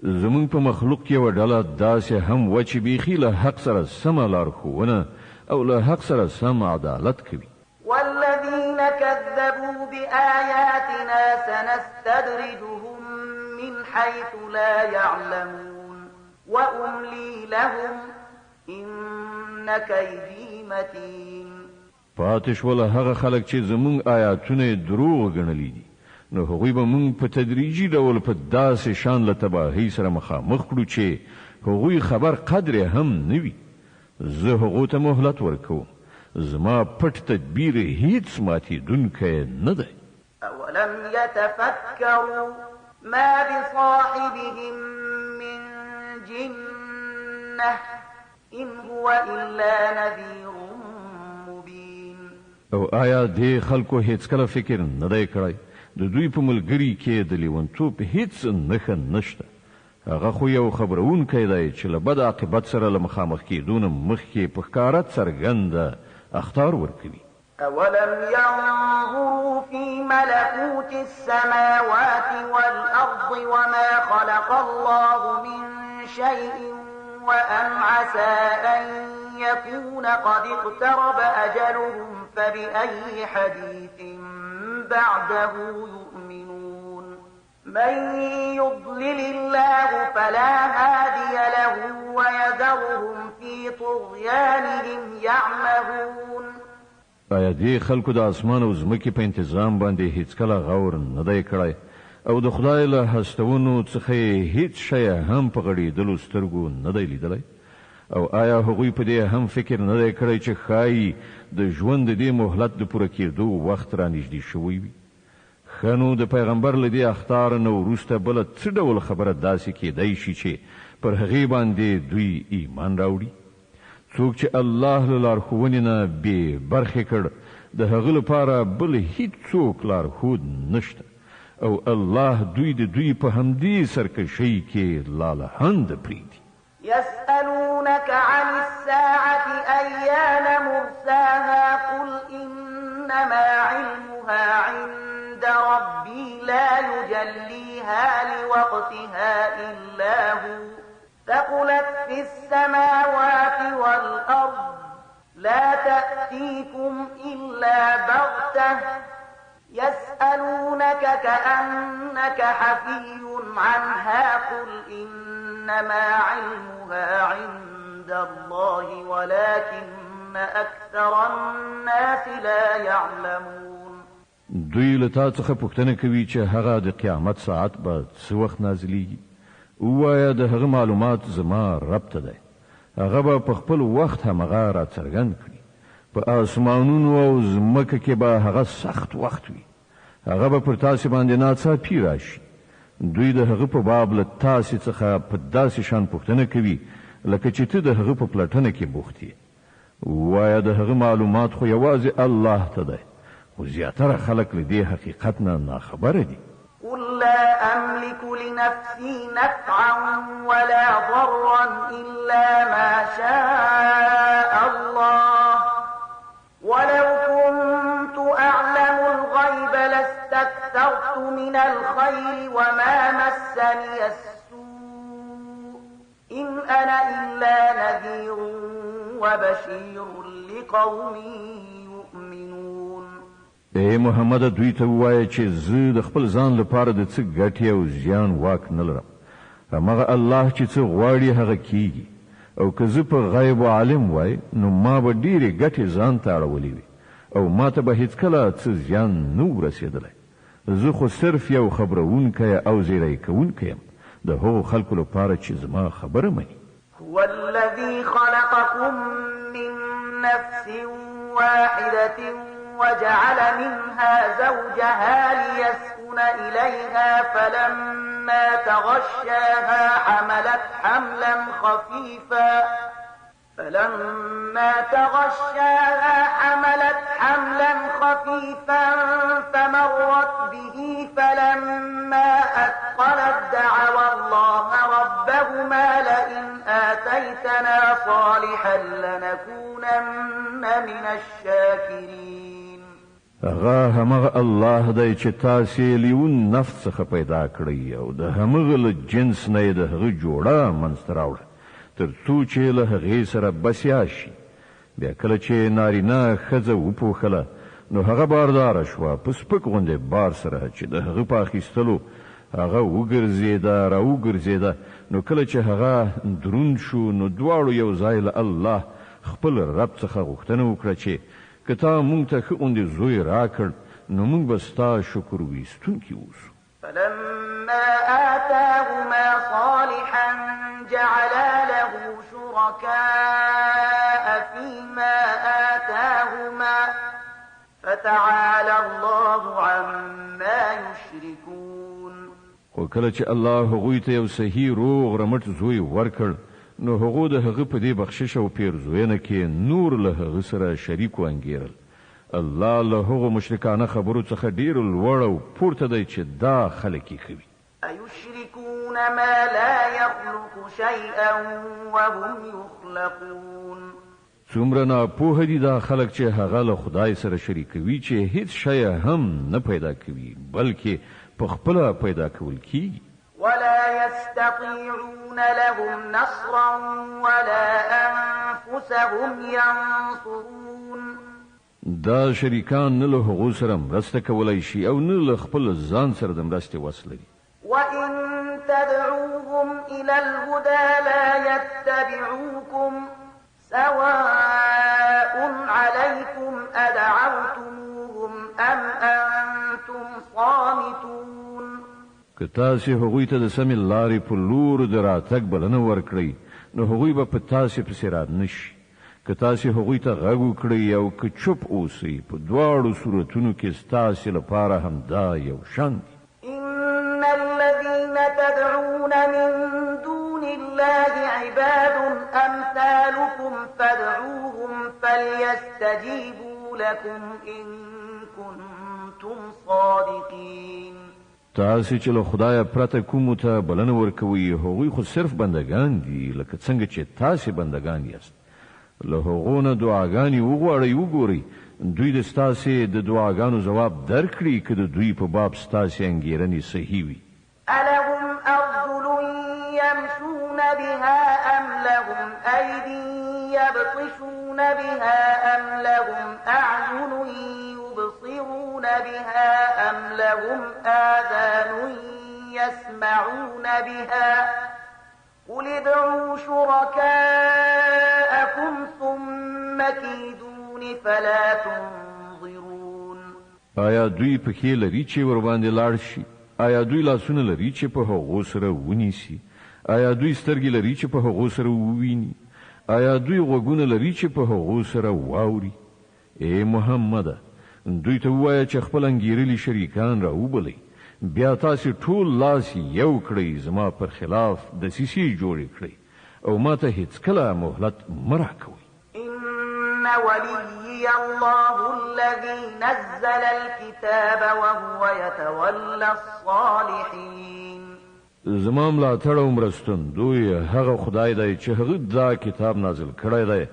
زمون په مخلوق کې یوه ډله داسې هم وه چې بیخي له حق سره سمه لارښوونه او له حق سره سم عدالت کوي.
والذين كذبوا بآياتنا سنستدرجهم من حيث لا يعلمون وأملي لهم إن كيدي متين.
پاتې شول هغه خلک چې زمونږ آیاتونه دروغ ګڼلي دي نو هغوی به مونږ په تدریجي ډول په داسې شان له تباهۍ سره مخامخ کړو چې هغوی خبر قدر هم نه وي. زه هغو ته مهلت ورکوم. زما پټ تدبیر هیڅ ماتېدونکی نه دی.
أولم يتفكروا ما بصاحبهم من جنة إن هو إلا نذير مبين.
او آیا دې خلکو هیڅ کله فکر نه دی کړی د دوی په ملګري کې د لیونتوب هیڅ نښه نشته. هغه خو یو خبرونکی دی چې له بد عاقبت سره له مخامخ کېدو نه مخکې په ښکاره څرګنده اخطار ورکوي.
أولم ينظروا في ملكوت السماوات والأرض وما خلق الله من شيء وأن عسى أن يكون قد اقترب أجلهم فبأي حديث بعده يؤمنون من يضلل الله فلا هادي له ويذرهم في طغيانهم يعمهون.
آیا دې خلکو د اسمان او ځمکې په انتظام باندې هیڅ کله غور نه دی کړی او د خدای له هستونو څخه هیڅ شی هم په غړېدلو سترګو نه دی لیدلی؟ او آیا هغوی په دې هم فکر نه دی کړی چې ښایي د ژوند د دې مهلت د پوره کېدو وخت رانږدې شوی وي؟ ښه نو د پیغمبر له دې اخطار نه وروسته بله څه ډول خبره داسې کېدی شي چې پر هغې باندې دوی ایمان راوړي؟ څوک چې الله له لارښوونې نه بې برخې کړ د هغه لپاره بل هیڅ څوک لارښود نشته او الله دوی د دوی په همدې سرکشۍ کې لالهند پرېږدي.
يسألونك عن الساعة أيان مرساها قل إنما علمها عند ربي لا يجليها لوقتها إلا هو ثقلت في السماوات والأرض لا تأتيكم إلا بغتة يسألونك كأنك حفي عنها قل إنما علمها عند الله ولكن أكثر الناس لا يعلمون.
دوی له تا څخه پوښتنه کوي چې هغه د قیامت ساعت به څه وخت نازلېږي. ووایه د هغه معلومات زما رب ته دی، هغه به په خپل وخت همغه راڅرګند کړي. په آسمانونو او ځمکه کې به هغه سخت وخت وي، هغه به پر تاسې باندې ناڅاپي راشي. دوی د هغه په باب له تاسې څخه په داسې شان پوښتنه کوي لکه چې ته د هغه په پلټنه کې بوخت یې. ووایه د هغه معلومات خو یوازې الله ته دی، خو زیاتره خلک له دې حقیقت نه ناخبره دي.
قل لا أملك لنفسي نفعا ولا ضرا إلا ما شاء الله ولو كنت أعلم الغيب لاستكثرت من الخير وما مسني السوء إن أنا إلا نذير وبشير لقوم يؤمنون.
اے محمد دوی ته ووایه چې زه د خپل ځان لپاره د څه ګټې او زیان واک نه لرم. همغه الله چې څه غواړي هغه کیږي، او که زه په غیب عالم وای نو ما به ډېرې ګټې ځان ته اړولې وي او ما ته به هیڅکله څه زیان نه ورسېدلی. زه خو صرف یو خبرونکی او زیری کوونکی یم د هغو خلکو لپاره چې زما خبره مني.
هو الذي خلقكم من نفس واحدة وجعل منها زوجها ليسكن إليها فلما تغشاها حملت حملا خفيفا فمرت به فلما أثقلت دعوا الله ربهما لئن آتيتنا صالحا لنكونن من الشاكرين.
هغه همغه الله دی چې تاسې لیون نفس څخه پیدا کړی او د همغه له جنس نه یې د هغه جوړه منځته راوړه تر څو چې له هغې سره بسیا شي. بیا کله چې نارینه ښځه وپوښله نو هغه بارداره شوه په سپک غوندې بار سره چې د هغه په اخیستلو هغه وګرځېده راوګرځېده. نو کله چې هغه دروند شو نو دواړو یو ځای له الله خپل رب څخه غوښتنه وکړه چې که تا مونږ ته ښه غوندې زوی راکړ نو مونږ به ستا شکر ویستونکي اوسو.
فلما آتاهما صالحا جعلا له شركاء فيما آتاهما فتعالى الله عما يشركون.
خو کله چې الله هغوی ته یو صحیح روغ رمټ زوی ورکړ نو هغو د هغه په دې بخشش او پیرزوینه کې نور له هغه سره شریک وانګیرل. الله له هغو مشرکانه خبرو څخه ډیر لوړ او پورته دی چې دا خلک یې کوي.
أيشركون ما لا يخلق شيئا وهم يخلقون.
څومره ناپوه دي دا خلک چې هغه له خدای سره شریکوي چې هیڅ شی هم نه پیدا کوي بلکې په خپله پیدا کول کیږي.
ولا يستطيعون لهم نصرا ولا أنفسهم ينصرون.
دا شریکان نه له هغو سره مرسته کولای شي او نه له خپل ځان سره د مرستې وس لري.
وإن تدعوهم إلى الهدى لا يتبعوكم سواء عليكم أدعوتموهم أم أنتم صامتون.
که تاسې هغوی ته د سمې لارې په لور د راتګ بلنه ورکړئ نو هغوی به په تاسې پسې رات نه شي. که تاسې هغوی ته غږ وکړئ او که چوپ اوسئ په دواړو صورتونو کې ستاسې لپاره همدا یو شان دي.
إن الذين تدعون من دون الله عباد أمثالكم فادعوهم فليستجيبوا لكم إن كنتم صادقين.
تاسې چې له خدایه پرته کومو ته بلنه ورکوئ هغوی خو صرف بندگان دي لکه څنګه چې تاسې بندگان یاست. له هغو نه دعاګانې وغواړئ وګورئ دوی د ستاسې د دعاګانو ځواب درکړي که د دوی په باب ستاسې انګېرنې صحیح وي.
ألهم أرجل يمشون بها أم لهم أيدي يبطشون بها أم لهم أعين يبصرون بها أم لهم آذان يسمعون بها قل ادعوا شركاءكم ثم كيدون فلا تنظرون.
آیا دوی پښې لري چې ور باندې لاړ شي؟ آیا دوی لاسونه لري چې په هغو سره ونیسي؟ آیا دوی سترګې لري چې په هغو سره وویني؟ آیا دوی غوږونه لري چې په هغو سره واوري؟ ای محمده دوی ته ووایه چې خپل انګېرلي شریکان راوبلئ بیا تاسې ټول لاس یو کړئ زما پر خلاف دسیسې جوړې کړئ او ما ته هیڅکله مهلت مه راکوئ.
إن وليي الله الذي نزل الكتاب وهو يتولى الصالحين.
زما ملاتړ او مرستندوی هغه خدای دی چې هغه دا کتاب نازل کړی دی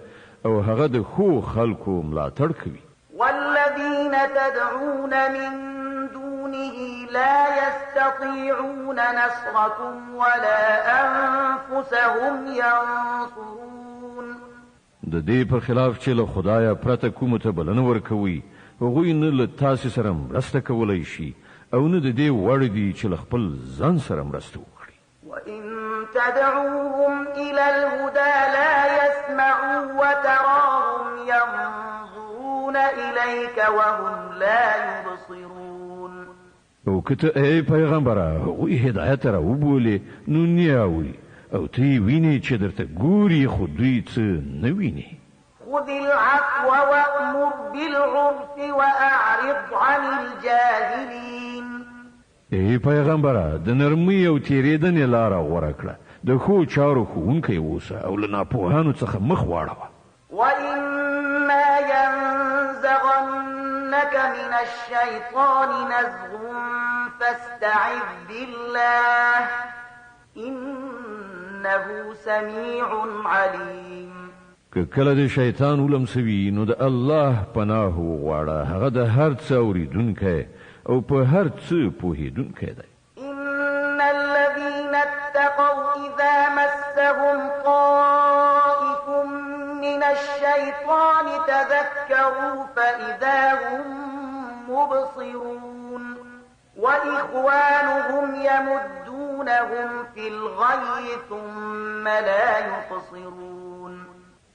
او هغه د ښو خلکو ملاتړ کوي.
والذين تدعون من دونه لا يستطيعون نصركم ولا أنفسهم ينصرون.
د دې پر خلاف چې له خدایه پرته کومو ته بلنه ورکوي هغوی نه له تاسې سره مرسته کولی شي او نه د دې وړ دي چې له خپل ځان سره مرسته وکړي.
وإن تدعوهم إلى الهدى لا يسمعوا وتراهم ينظرون إليك وهم لا يبصرون.
او که ته ای پیغمبره هغوی هدایت را وبولې نو نه اوري او ته ویني چې درته ګوري خو دوی څه نه ویني.
خذ العفو وأمر بالعرف وأعرض عن الجاهلين.
ای پیغمبره د نرمۍ او تیریدنې لاره غوره کړه د ښو چارو ښوونکی اوسه او له ناپوهانو څخه مخ واړوه.
وإما ينزغنك من الشيطان نزغ فاستعذ بالله إنه سميع عليم.
که کله د شیطان ولمسوي نو د الله پناه وغواړه هغه د هر څه اورېدونکی او په هر څه پوهېدونکی دی.
إن الذين اتقوا إذا مسهم طائف من الشيطان تذكروا فإذا هم مبصرون وإخوانهم يمدونهم في الغي ثم لا يقصرون.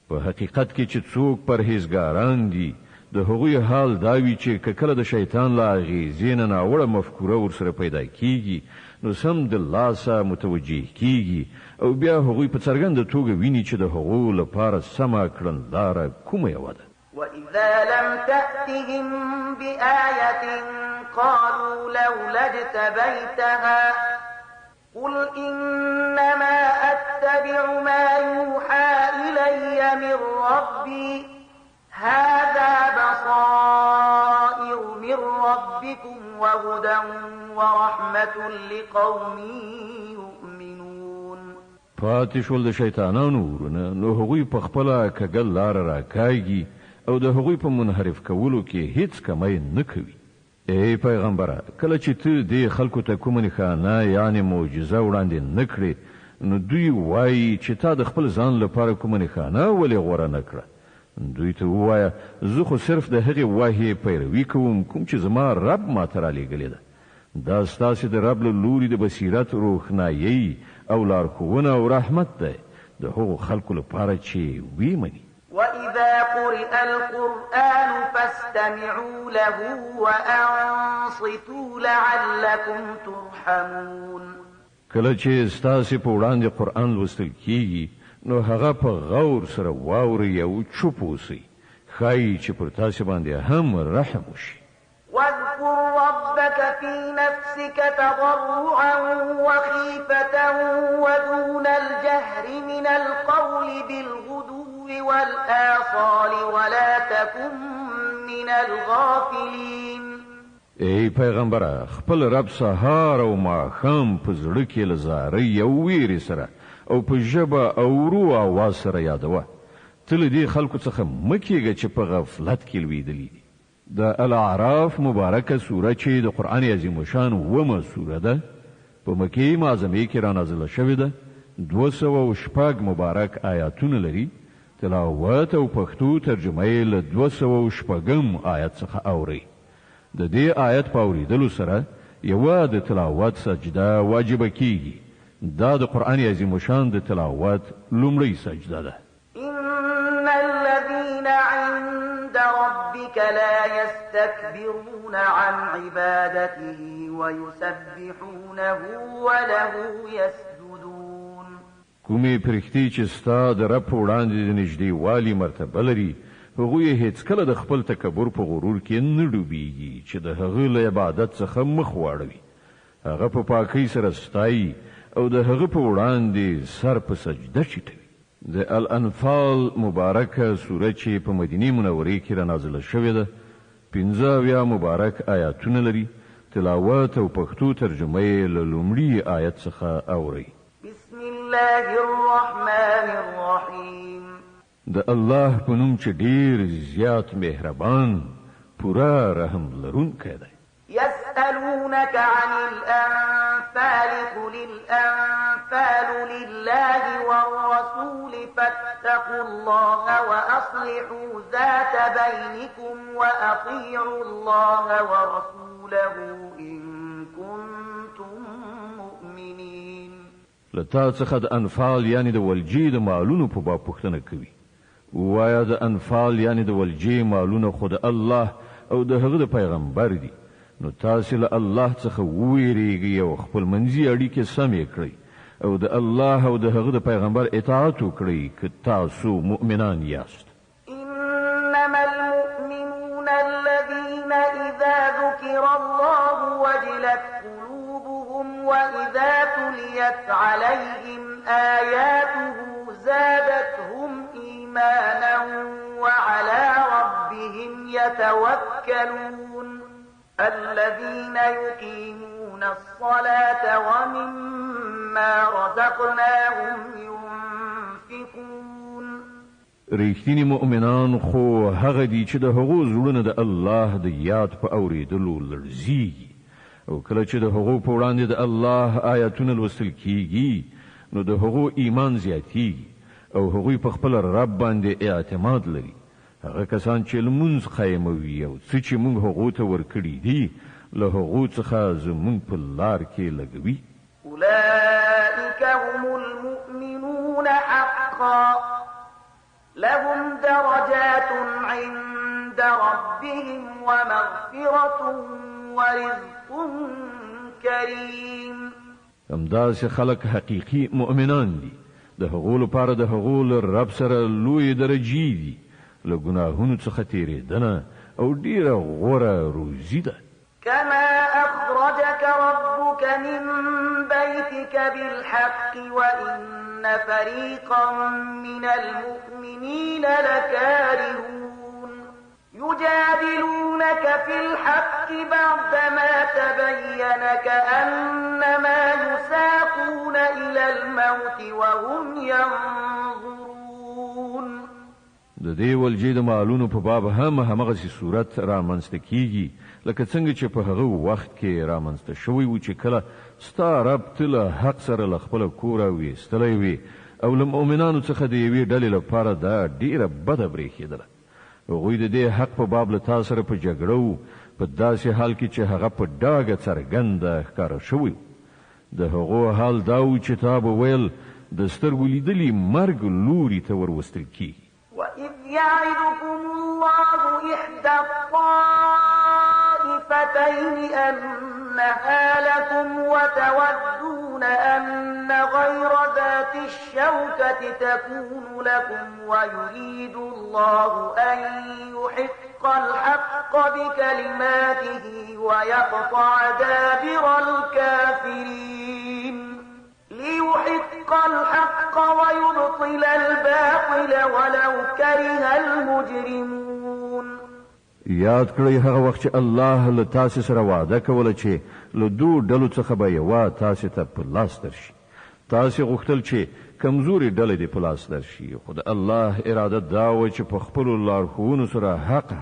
په حقیقت کې چې څوک پرهیزګاران دي د هغوی حال دا وي چې کله د شیطان لا اغېزې نه ناوړه مفکوره ورسره پیدا کیږي نو سم د لاسه متوجه کیږي او بیا هغوی په څرګنده توګه ویني چې د هغو لپاره سمه کړنلاره کومه یوه ده.
وإذا لم تأتهم بآية قالوا لولا اجتبيتها قل إنما أتبع ما يوحى إلي من ربي هذا بصائر من ربكم وهدى ورحمة لقوم يؤمنون.
پاتې شول د شیطانانو ورونه نو هغوی په خپله کږه لاره راکاږي او د هغوی په منحرف کولو کې هیڅ کمی نه کوي. ای پیغمبره کله چې ته دې خلکو ته کومه نښانه یعنی معجزه وړاندې نکړې نو دوی وایي چې تا د خپل ځان لپاره کومه نښانه ولې غوره نکړه دوی ته ووایه زه خو صرف د هغې وحی پیروي کوم کوم چې زما رب ماته رالیږلې ده دا ستاسې د رب له لوري د بصیرت روښنایي او لارښوونه او رحمت دی د هغو خلکو لپاره چې وی مني
وَإِذَا قُرِئَ الْقُرْآنُ فَاسْتَمِعُوا لَهُ وَأَنصِتُوا لَعَلَّكُمْ تُرْحَمُونَ
کله چې ستاسې په وړاندې قرآن لوستل کیږي نو هغه په غور سره واورئ او چوپ اوسئ ښایي چې پر تاسې باندې هم رحم وشي
واذكر ربك في نفسك تضرعا وخيفة ودون الجهر من القول بالغدو والآصال ولا تكن من الغافلين
ای پیغمبره خپل رب سهار او ماښام په زړه کې له زارۍ او ویرې سره او په ژبه او ورو اواز سره یادوه ته له دې خلکو څخه مه کېږه چې په غفلت کې لوېدلي دي د الاعراف مبارکه سوره چې د قرآن عظیم شان اومه سوره ده په مکې معظمې کې را نازله شوې ده 206 مبارک آیاتونه لري تلاوت او پښتو ترجمه یې له 206 آیت څخه اوري د دې آیت په اوریدلو سره یوه د تلاوت سجده واجبه کیږي دا د قرآن عظیم شان د تلاوت لومړی سجده ده
إن الذين عند ربك لا يستكبرون عن عبادته ويسبحونه وله يسجدون
کومې پرښتې چې ستا د رب په وړاندې د نږدېوالي مرتبه لري هغوی هیڅکله د خپل تکبر په غرور کې نه ډوبېږي چې د هغه له عبادت څخه مخ واړوي هغه په پاکۍ سره ستایي او د هغه په وړاندې سر په سجده چیټوي د الانفال مبارکه سوره چې په مدینه منورې کې را نازله شوې ده 15 مبارک آیاتونه لري تلاوت او پښتو ترجمه یې له لومړي آیت څخه اوري
بسم الله الرحمن الرحیم
د الله په نوم چې ډیر زیات مهربان پورا رحم لرونکی دی
يسألونك عن الأنفال قل الأنفال لله والرسول فاتقوا الله وأصلحوا ذات بينكم وأطيعوا الله ورسوله إن كنتم مؤمنين
لتا څخه د انفال یعنی د ولجې د مالونو په باب پوښتنه کوي وایا د انفال یعنی د ولجې مالونه خود الله او د هغه د پیغمبر دي نو تاسو له الله څخه وویریږئ او خپل منځي اړیکې سمې کړئ او د الله او د هغه د پیغمبر اطاعت وکړئ که تاسو مؤمنان یاست
إنما المؤمنون الذين إذا ذكر الله وجلت قلوبهم وإذا تليت عليهم آياته زادتهم إيمانا وعلى ربهم يتوكلون الذين يقيمون الصلاة ومما رزقناهم ينفقون
ریښتینی مؤمنان خو هغه دي چې د هغو زړونه د الله د یاد په اوریدلو لړزيږي او کله چې د هغو په وړاندې د الله آیاتونه لوستل کیږي نو د هغو ایمان زیاتیږي او هغوی په خپل رب باندې اعتماد لري هغه کسان چې لمونځ قایموي او څه چې موږ هغو ته ورکړي دي له هغو څخه زموږ په لار کې لګوي
أولئك هم المؤمنون حقا لهم درجات عند ربهم ومغفرة ورزق كريم
همداسې خلک حقیقي مؤمنان دي د هغو لپاره د هغو له رب سره لوی درجې دي له ګناهونو څخه تیریدنه او ډیره غوره روزي ده
كما أخرجك ربك من بيتك بالحق وإن فريقا من المؤمنين لكارهون يجادلونك في الحق بعدما تبين كأنما يساقون إلى الموت وهم ينظرون
د دې ولجې د مالونو په باب هم همغسې صورت رامنځته کیږي لکه څنګه چې په هغه وخت کې رامنځته شوی و چې کله ستا رب ته له حق سره له خپله کوره ویستلی وي او له مؤمنانو څخه د یوې ډلې لپاره دا ډیره بده برېښېدله. هغوی د دې حق په باب له تا سره په جګړه و په داسې حال کې چې هغه په ډاګه څرګنده ښکاره شوی و. د هغو حال دا و چې تا به ویل د سترګو لیدلي مرګ لوري ته وروستل کیږي.
وَإِذْ يَعِدُكُمُ اللَّهُ إِحْدَى الطَّائِفَتَيْنِ أَنَّهَا لَكُمْ وَتَوَدُّونَ أَنَّ غَيْرَ ذَاتِ الشَّوْكَةِ تَكُونُ لَكُمْ وَيُرِيدُ اللَّهُ أَن يُحِقَّ الْحَقَّ بِكَلِمَاتِهِ وَيَقْطَعَ دَابِرَ الْكَافِرِينَ لِيُحِقَّ الْحَقَّ وَيُبْطِلَ الْبَاطِلَ وَلَوْ كَرِهَ الْمُجْرِمُونَ.
یاد کړئ هغه وخت چې الله له تاسې سره وعده کوله چې له دوو ډلو څخه به یوه تاسې ته په لاس درشي. تاسې غوښتل چې کمزوري ډلې دې په لاس درشي، خو د الله اراده دا وه چې په خپلو لارښوونو سره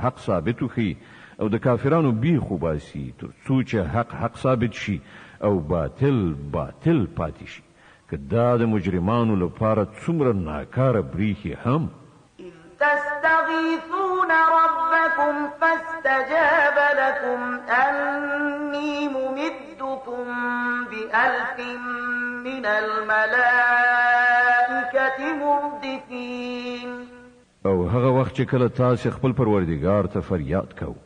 حق ثابت وښي او د کافرانو بیخ وباسي تر څو چې حق ثابت شي او باطل پاتې شي. که دا د مجرمانو لپاره څومره ناکاره بریښي هم.
إذ تستغيثون ربكم فاستجاب لكم أني ممدكم ب1000 من الملائكة مردفين.
او هغه وخت چې کله تاسې خپل پروردګار ته فریاد کوو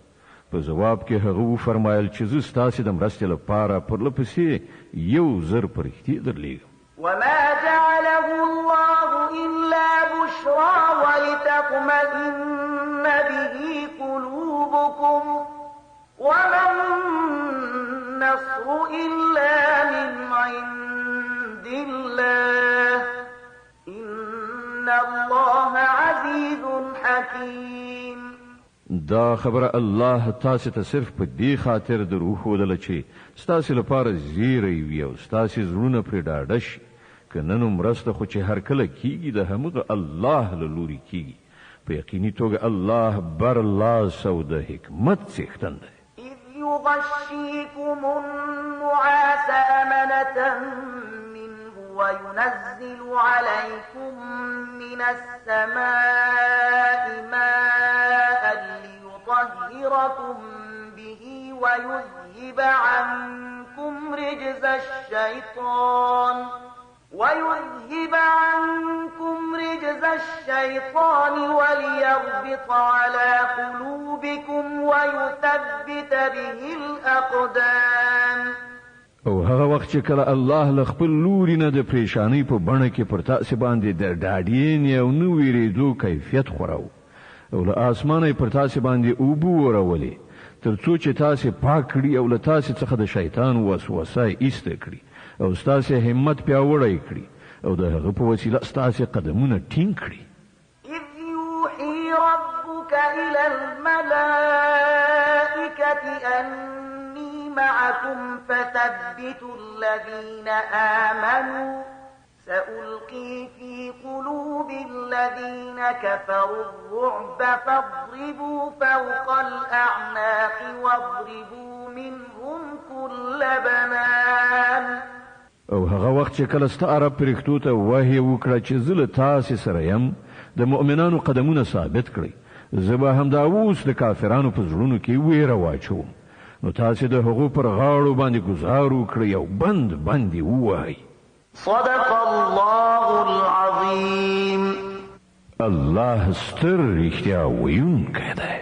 په جواب کې هغه وفرمایل چې زه ستاسې د مرستې لپاره پرله پسې 1000 فرښتې درلیږم.
وما جعله الله إلا بشرى ولتطمئن به قلوبكم وما النصر إلا من عند الله إن الله عزيز حكيم.
دا خبره الله تاسې ته صرف په دې خاطر دروښودله چې ستاسې لپاره زیری وي او ستاسې زړونه پرې ډاډه شي. که نن مرسته خو چې هر کله کیږي د همغه الله له لوري کیږي. په یقیني توګه الله برلاس او د حکمت څښتن دی.
إذ يغشيكم النعاس أمنة منه وينزل عليكم من السماء ماء ليطهركم به ويذهب عنكم رجز الشيطان وليربط على قلوبكم ويثبت به الأقدام.
او هغه وخت چې کله الله له خپل لوري نه د پریشانی په بڼه کې پر تاسې باندې د ډاډین او نو ویریدو کیفیت خوراو او له اسمانه پر تاسې باندې اوبو ورولې تر څو چې تاسې پاک کړي او له تاسې څخه د شیطان وسوسه ایسته کړي او ستاسې همت پیاوړی کړي او د هغه په وسیله ستاسې قدمونه ټینګ کړي.
إذ يوحي ربك إلى الملائكة أني معكم فثبتوا الذين آمنوا سألقي في قلوب الذين كفروا الرعب فاضربوا فوق الأعناق واضربوا منهم كل بنان.
او هغه وخت چې کله ستا عرب پرښتو ته وحی وکړه چې زه له تاسې سره یم د مؤمنانو قدمونه ثابت کړئ، زه به همدا اوس د کافرانو په زړونو کې ویره واچوم، نو تاسې د هغو پر غاړو باندې ګزار وکړئ او بند یې ووهئ.
صدق الله العظيم.
الله ستر رښتیا ویونکی دی.